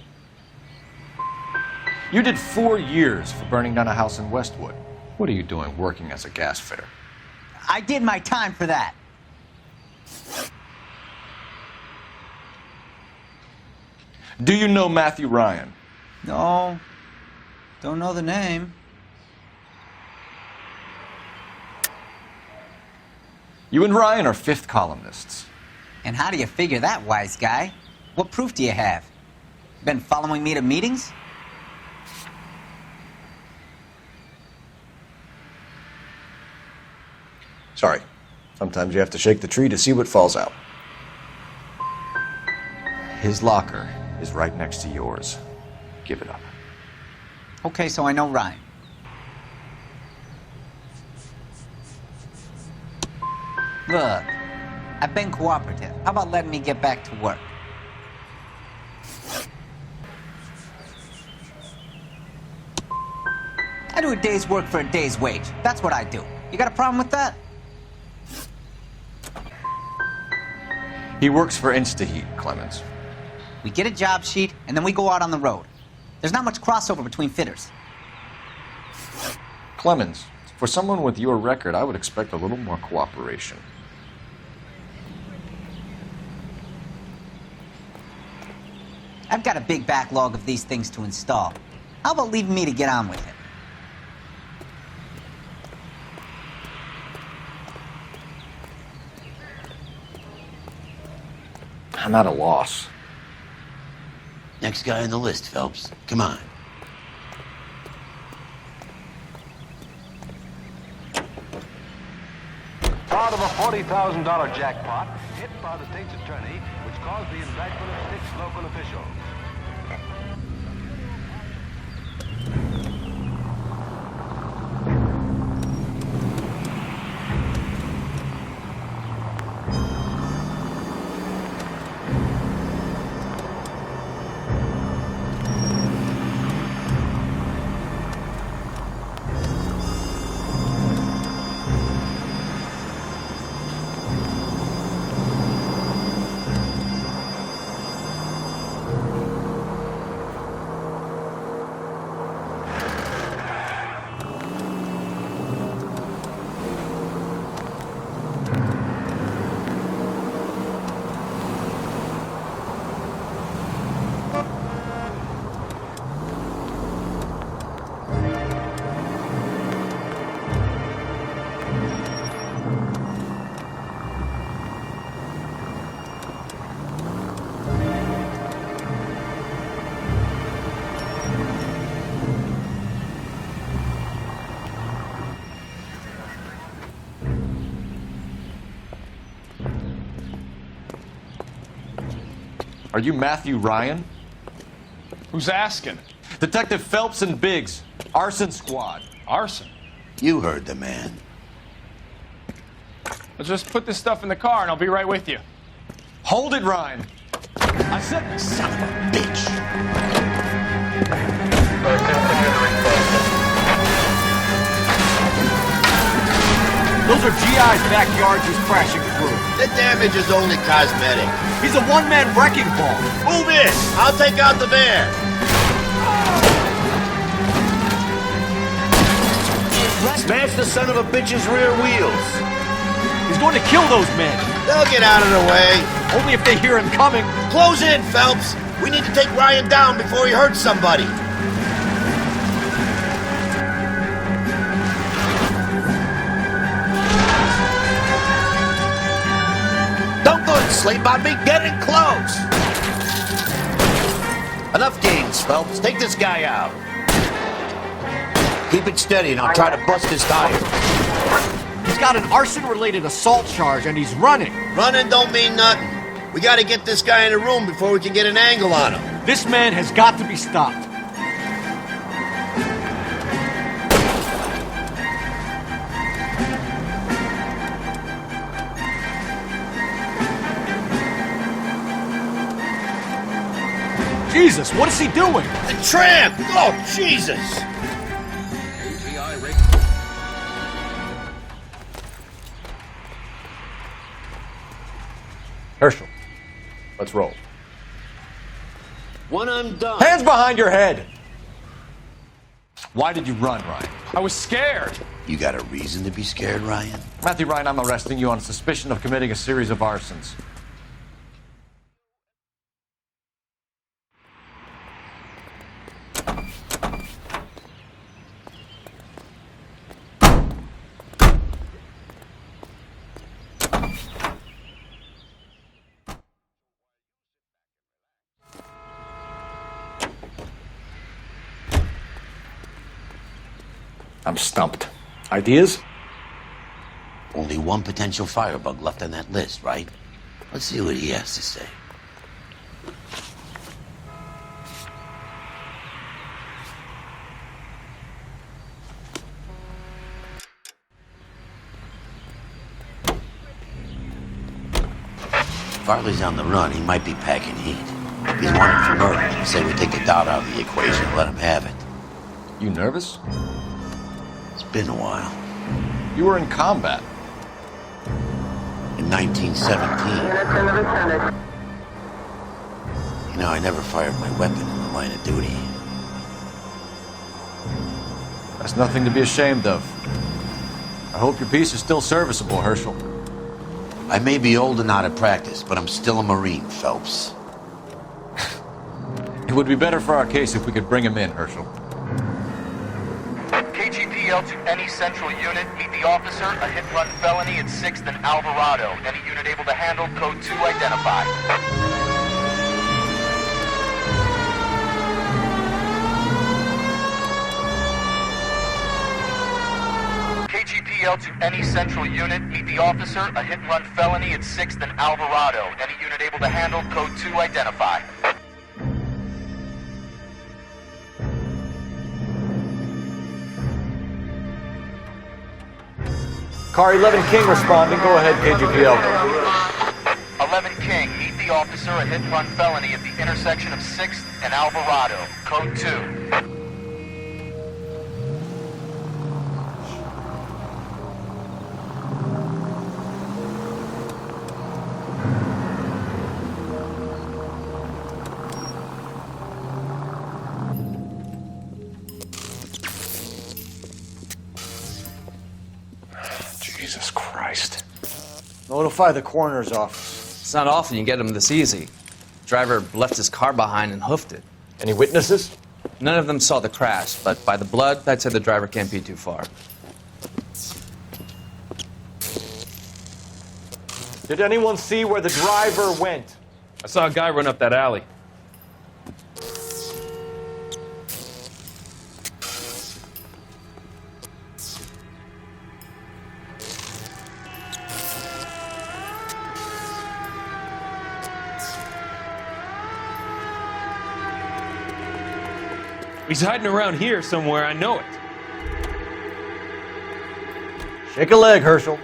You did 4 years for burning down a house in Westwood. What are you doing working as a gas fitter? I did my time for that. Do you know Matthew Ryan? No. Don't know the name. You and Ryan are fifth columnists. And how do you figure that, wise guy? What proof do you have? Been following me to meetings? Sorry. Sometimes you have to shake the tree to see what falls out. His locker is right next to yours. Give it up. Okay, so I know Ryan. Look, I've been cooperative. How about letting me get back to work? I do a day's work for a day's wage. That's what I do. You got a problem with that? He works for Insta-Heat, Clemens. We get a job sheet, and then we go out on the road. There's not much crossover between fitters. Clemens, it's For someone with your record, I would expect a little more cooperation. I've got a big backlog of these things to install. How about leaving me to get on with it? I'm at a loss. Next guy on the list, Phelps. Come on. Part of a $40,000 jackpot hit by the state's attorney, which caused the indictment of 6 local officials. Are you Matthew Ryan? Who's asking? Detective Phelps and Biggs, Arson Squad. Arson? You heard the man. Let's just put this stuff in the car and I'll be right with you. Hold it, Ryan. I said, son of a bitch. Those are GI's backyards he's crashing through. The damage is only cosmetic. He's a one-man wrecking ball. Move in. I'll take out the van. Smash the son of a bitch's rear wheels. He's going to kill those men. They'll get out of the way. Only if they hear him coming. Close in, Phelps. We need to take Ryan down before he hurts somebody. Don't go and sleep on me. Get in close. Enough games, Phelps. Take this guy out. Keep it steady and I'll try to bust his tires. He's got an arson-related assault charge and he's running. Running don't mean nothing. We gotta get this guy in a room before we can get an angle on him. This man has got to be stopped. Jesus, what is he doing? The tramp! Oh, Jesus! Herschel, let's roll. When I'm done. Hands behind your head! Why did you run, Ryan? I was scared. You got a reason to be scared, Ryan? Matthew Ryan, I'm arresting you on suspicion of committing a series of arsons. I'm stumped. Ideas? Only one potential firebug left on that list, right? Let's see what he has to say. Varley's on the run. He might be packing heat. If he's wanted for murder, say we take the doubt out of the equation and let him have it. You nervous? It's been a while. You were in combat. In 1917. You know, I never fired my weapon in the line of duty. That's nothing to be ashamed of. I hope your piece is still serviceable, Herschel. I may be old and out of practice, but I'm still a Marine, Phelps. It would be better for our case if we could bring him in, Herschel. KGPL to any central unit. Meet the officer. A hit-run felony at 6th and Alvarado. Any unit able to handle. Code 2 identified. KGPL to any central unit. Meet the officer. A hit-run felony at 6th and Alvarado. Any unit able to handle. Code 2 identified. Car 11 King responding. Go ahead, KGPL. 11 King, meet the officer, a hit-run felony at the intersection of 6th and Alvarado. Code 2. Jesus Christ. Notify the coroner's office. It's not often you get them this easy. Driver left his car behind and hoofed it. Any witnesses? None of them saw the crash, but by the blood, I'd say the driver can't be too far. Did anyone see where the driver went? I saw a guy run up that alley. He's hiding around here somewhere, I know it. Shake a leg, Herschel.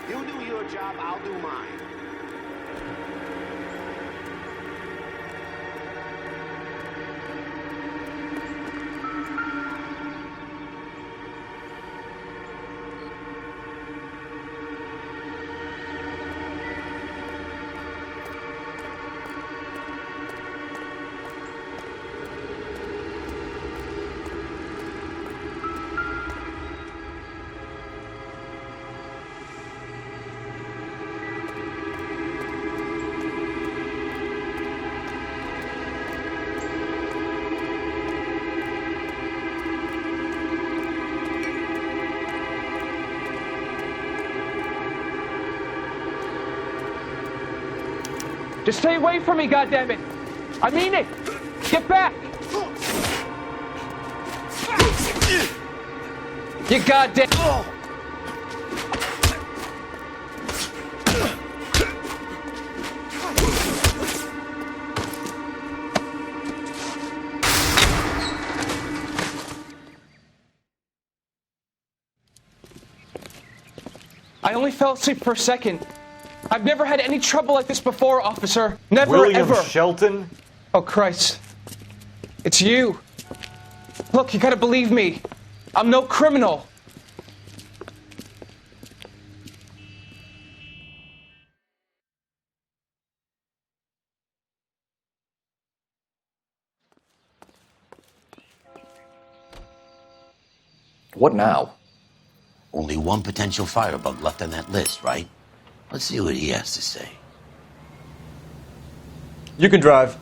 You do your job, I'll do mine. Just stay away from me, goddammit! I mean it! Get back! You goddamn... I only fell asleep for a second. I've never had any trouble like this before, officer. Never, William ever. Shelton? Oh, Christ. It's you. Look, you gotta believe me. I'm no criminal. What now? Only one potential firebug left on that list, right? Let's see what he has to say. You can drive.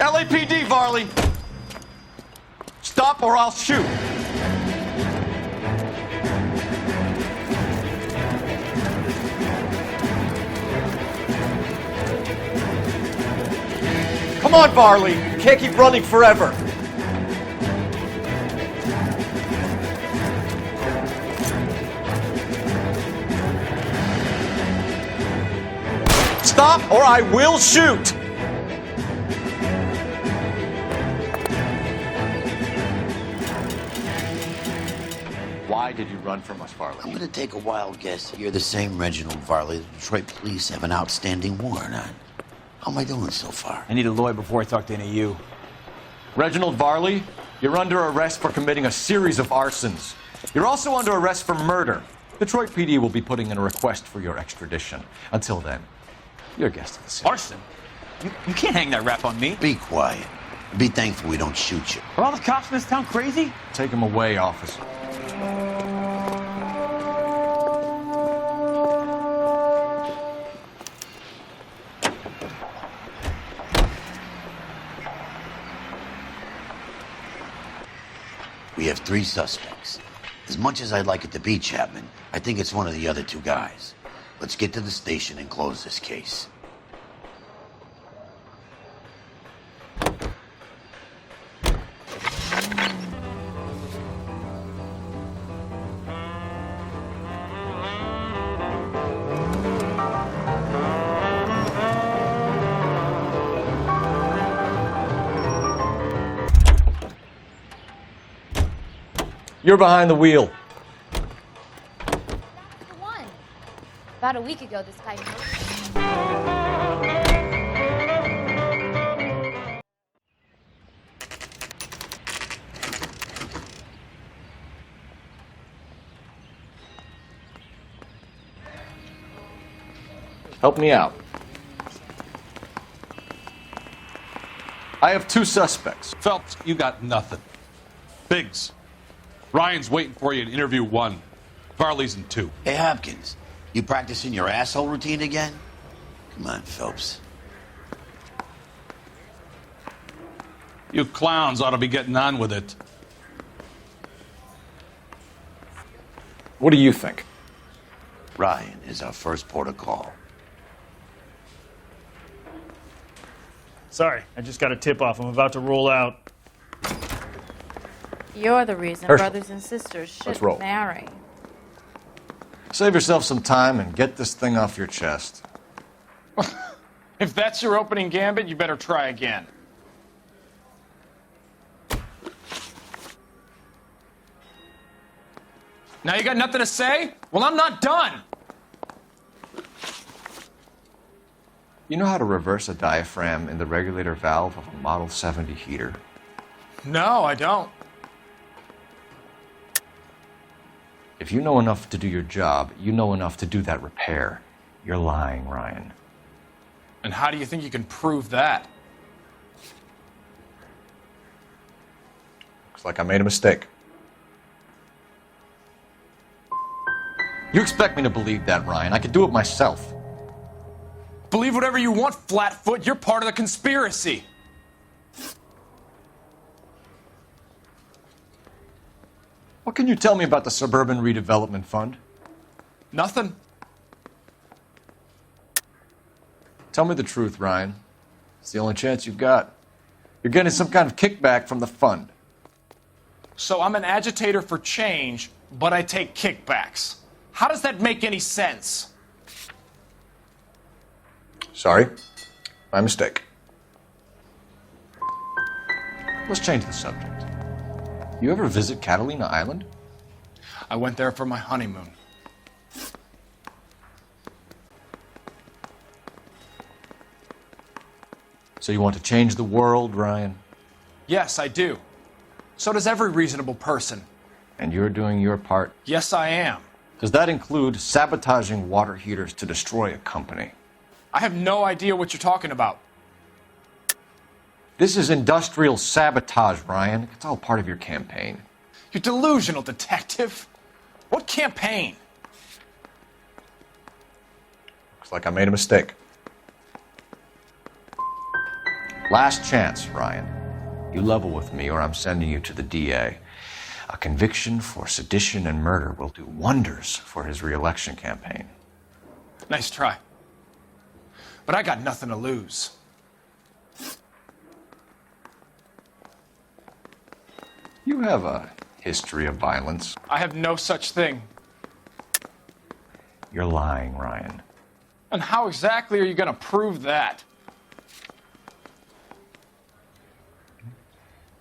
LAPD, Varley! Stop or I'll shoot! Come on, Varley! You can't keep running forever! Stop or I will shoot! Why did you run from us, Varley? I'm gonna take a wild guess that you're the same Reginald Varley the Detroit police have an outstanding warrant on. How am I doing so far? I need a lawyer before I talk to any of you. Reginald Varley, you're under arrest for committing a series of arsons. You're also under arrest for murder. Detroit PD will be putting in a request for your extradition. Until then, you're a guest of the city. Arson? You can't hang that rap on me. Be quiet. Be thankful we don't shoot you. Are all the cops in this town crazy? Take him away, officer. We have 3 suspects. As much as I'd like it to be Chapman, I think it's one of the other 2 guys. Let's get to the station and close this case. You're behind the wheel. One. About a week ago, this guy moved. Help me out. I have 2 suspects. Phelps, you got nothing. Biggs, Ryan's waiting for you in interview 1. Varley's in 2. Hey, Hopkins, you practicing your asshole routine again? Come on, Phelps. You clowns ought to be getting on with it. What do you think? Ryan is our first port of call. Sorry, I just got a tip-off. I'm about to roll out. You're the reason Herschel. brothers and sisters Let's should roll. marry. Save yourself some time and get this thing off your chest. If that's your opening gambit, you better try again. Now you got nothing to say? Well, I'm not done. You know how to reverse a diaphragm in the regulator valve of a Model 70 heater? No, I don't. If you know enough to do your job, you know enough to do that repair. You're lying, Ryan. And how do you think you can prove that? Looks like I made a mistake. You expect me to believe that, Ryan? I could do it myself. Believe whatever you want, Flatfoot. You're part of the conspiracy. What can you tell me about the Suburban Redevelopment Fund? Nothing. Tell me the truth, Ryan. It's the only chance you've got. You're getting some kind of kickback from the fund. So I'm an agitator for change, but I take kickbacks. How does that make any sense? Sorry. My mistake. Let's change the subject. You ever visit Catalina Island? I went there for my honeymoon. So you want to change the world, Ryan? Yes, I do. So does every reasonable person. And you're doing your part? Yes, I am. Does that include sabotaging water heaters to destroy a company? I have no idea what you're talking about. This is industrial sabotage, Ryan. It's all part of your campaign. You're delusional, detective. What campaign? Looks like I made a mistake. Last chance, Ryan. You level with me or I'm sending you to the DA. A conviction for sedition and murder will do wonders for his re-election campaign. Nice try. But I got nothing to lose. You have a history of violence. I have no such thing. You're lying, Ryan. And how exactly are you going to prove that?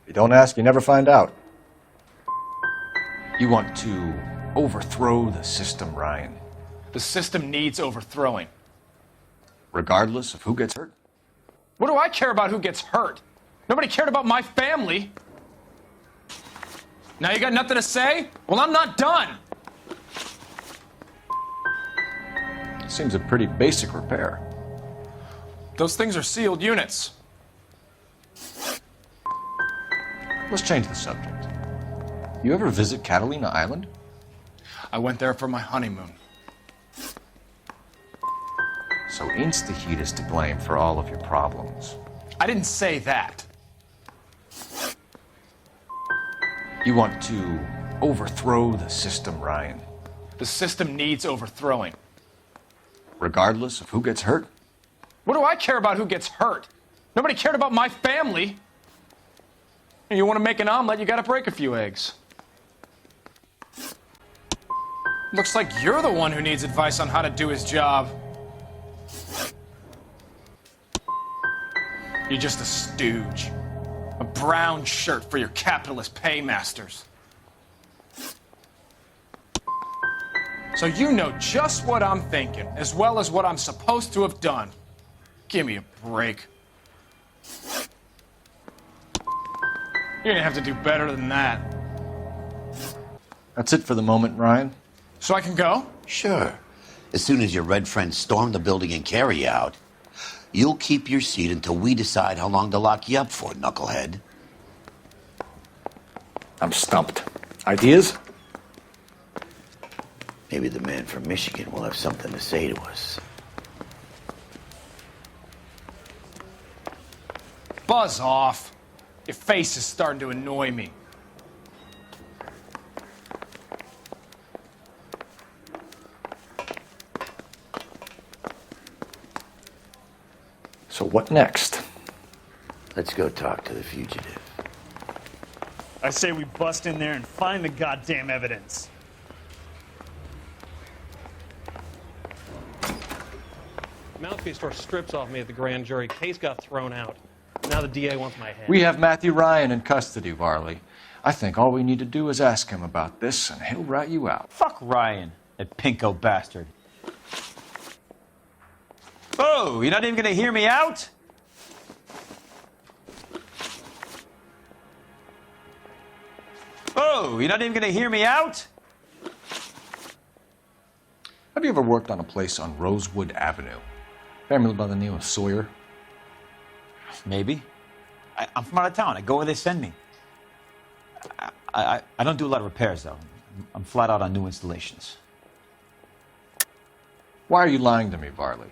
If you don't ask, you never find out. You want to overthrow the system, Ryan. The system needs overthrowing. Regardless of who gets hurt? What do I care about who gets hurt? Nobody cared about my family. Now you got nothing to say? Well, I'm not done. Seems a pretty basic repair. Those things are sealed units. Let's change the subject. You ever visit Catalina Island? I went there for my honeymoon. So Insta-Heat is to blame for all of your problems. I didn't say that. You want to overthrow the system, Ryan. The system needs overthrowing. Regardless of who gets hurt? What do I care about who gets hurt? Nobody cared about my family. And you want to make an omelet, you got to break a few eggs. Looks like you're the one who needs advice on how to do his job. You're just a stooge. A brown shirt for your capitalist paymasters. So you know just what I'm thinking, as well as what I'm supposed to have done. Give me a break. You're gonna have to do better than that. That's it for the moment, Ryan. So I can go? Sure. As soon as your red friends storm the building and carry you out, you'll keep your seat until we decide how long to lock you up for, knucklehead. I'm stumped. Ideas? Maybe the man from Michigan will have something to say to us. Buzz off. Your face is starting to annoy me. So what next? Let's go talk to the fugitive. I say we bust in there and find the goddamn evidence. Mouthpiece store strips off me at the grand jury. Case got thrown out. Now the DA wants my head. We have Matthew Ryan in custody, Varley. I think all we need to do is ask him about this, and he'll rat you out. Fuck Ryan, that pinko bastard. Oh, you're not even gonna hear me out? Oh, you're not even gonna hear me out? Have you ever worked on a place on Rosewood Avenue? Family by the name of Sawyer? Maybe. I'm from out of town. I go where they send me. I don't do a lot of repairs, though. I'm flat out on new installations. Why are you lying to me, Varley?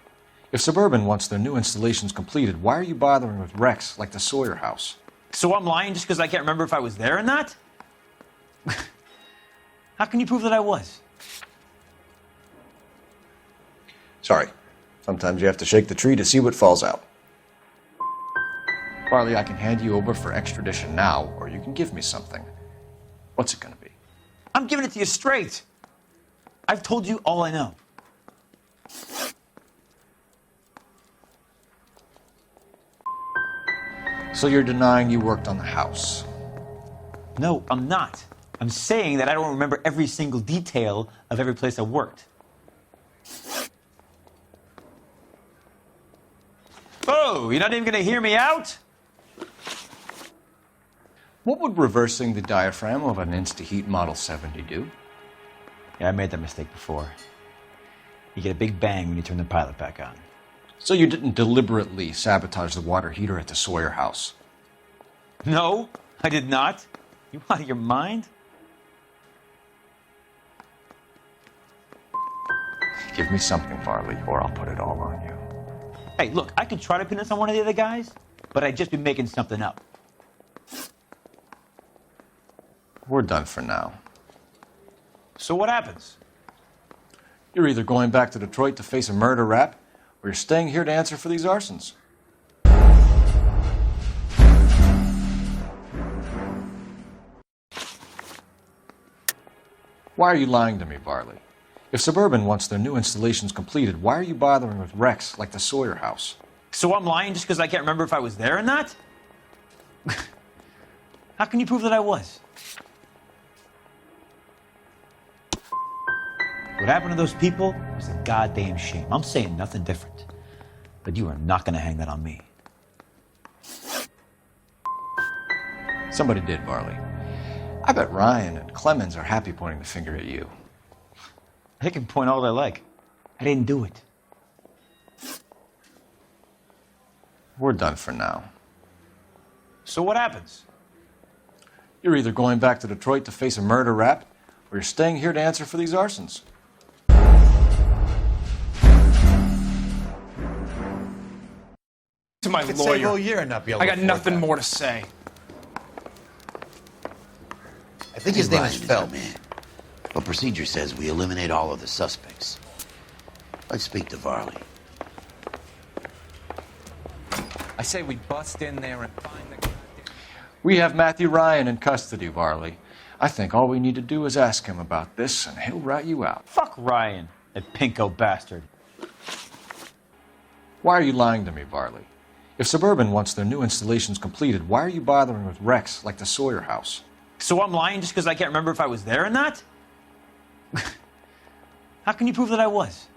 If Suburban wants their new installations completed, why are you bothering with wrecks like the Sawyer house? So I'm lying just because I can't remember if I was there or not? How can you prove that I was? Sorry. Sometimes you have to shake the tree to see what falls out. Varley, I can hand you over for extradition now, or you can give me something. What's it gonna be? I'm giving it to you straight. I've told you all I know. So you're denying you worked on the house? No, I'm not. I'm saying that I don't remember every single detail of every place I worked. Oh, you're not even going to hear me out? What would reversing the diaphragm of an Insta-Heat Model 70 do? Yeah, I made that mistake before. You get a big bang when you turn the pilot back on. So you didn't deliberately sabotage the water heater at the Sawyer house? No, I did not. You out of your mind? Give me something, Varley, or I'll put it all on you. Hey, look, I could try to pin this on one of the other guys, but I'd just be making something up. We're done for now. So what happens? You're either going back to Detroit to face a murder rap, or you're staying here to answer for these arsons. Why are you lying to me, Varley? If Suburban wants their new installations completed, why are you bothering with wrecks like the Sawyer house? So I'm lying just because I can't remember if I was there or not? How can you prove that I was? What happened to those people was a goddamn shame. I'm saying nothing different. But you are not going to hang that on me. Somebody did, Varley. I bet Ryan and Clemens are happy pointing the finger at you. They can point all they like. I didn't do it. We're done for now. So what happens? You're either going back to Detroit to face a murder rap, or you're staying here to answer for these arsons. To my could lawyer. stay a whole year and not be able I to got afford nothing that. more to say. I think his name is Phelps. Man. But procedure says we eliminate all of the suspects. Let's speak to Varley. I say we bust in there and find the... We have Matthew Ryan in custody, Varley. I think all we need to do is ask him about this, and he'll rat you out. Fuck Ryan, that pinko bastard. Why are you lying to me, Varley? If Suburban wants their new installations completed, why are you bothering with wrecks like the Sawyer house? So I'm lying just because I can't remember if I was there or not? How can you prove that I was?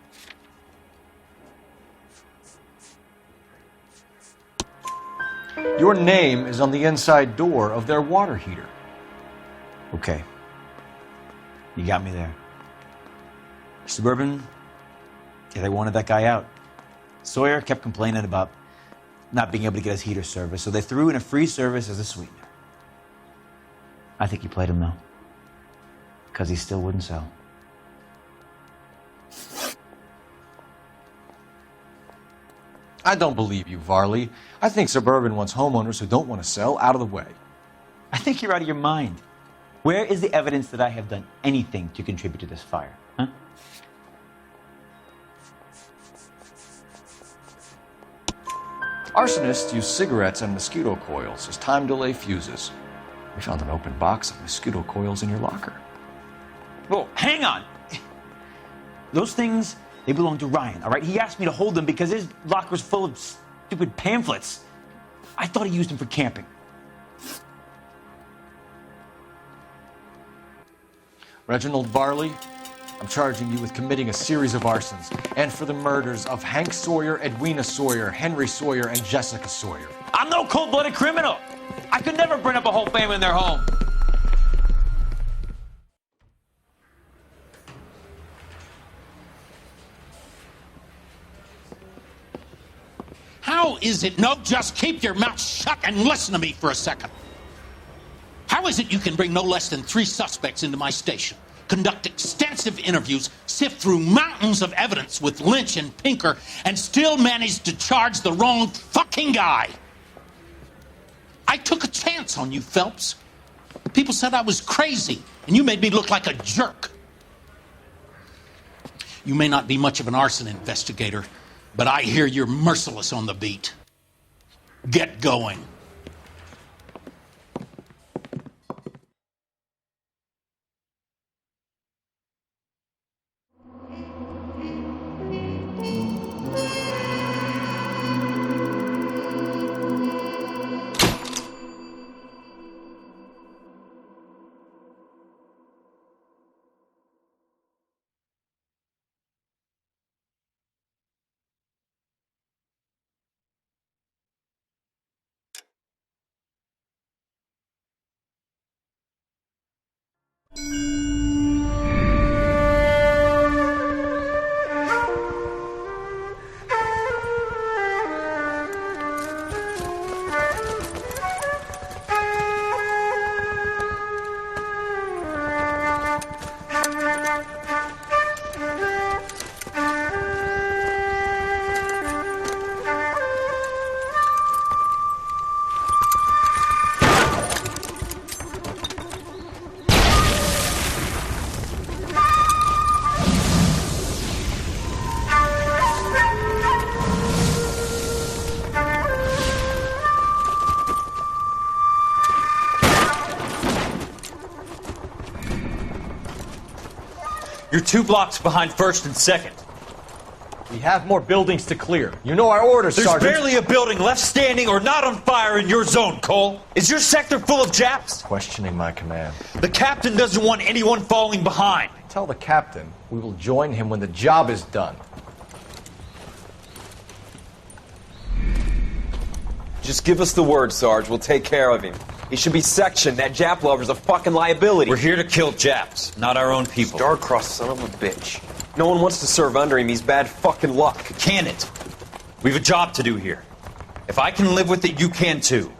Your name is on the inside door of their water heater. Okay. You got me there. Suburban, yeah, they wanted that guy out. Sawyer kept complaining about not being able to get his heater service, so they threw in a free service as a sweetener. I think he played him, though, because he still wouldn't sell. I don't believe you, Varley. I think Suburban wants homeowners who don't want to sell out of the way. I think you're out of your mind. Where is the evidence that I have done anything to contribute to this fire? Huh? Arsonists use cigarettes and mosquito coils as time delay fuses. We found an open box of mosquito coils in your locker. Whoa, hang on. Those things, they belong to Ryan, all right? He asked me to hold them because his locker's full of stupid pamphlets. I thought he used them for camping. Reginald Varley, I'm charging you with committing a series of arsons and for the murders of Hank Sawyer, Edwina Sawyer, Henry Sawyer, and Jessica Sawyer. I'm no cold-blooded criminal. I could never burn up a whole family in their home. How is it? No, just keep your mouth shut and listen to me for a second. How is it you can bring no less than 3 suspects into my station, conduct extensive interviews, sift through mountains of evidence with Lynch and Pinker, and still manage to charge the wrong fucking guy? I took a chance on you, Phelps. People said I was crazy, and you made me look like a jerk. You may not be much of an arson investigator, but I hear you're merciless on the beat. Get going. You're 2 blocks behind 1st and 2nd. We have more buildings to clear. You know our orders, There's Sergeant. barely a building left standing or not on fire in your zone, Cole. Is your sector full of Japs? Questioning my command. The captain doesn't want anyone falling behind. Tell the captain we will join him when the job is done. Just give us the word, Sarge. We'll take care of him. He should be sectioned. That Jap lover's a fucking liability. We're here to kill Japs, not our own people. Star-crossed son of a bitch. No one wants to serve under him. He's bad fucking luck. Can it? We've a job to do here. If I can live with it, you can too.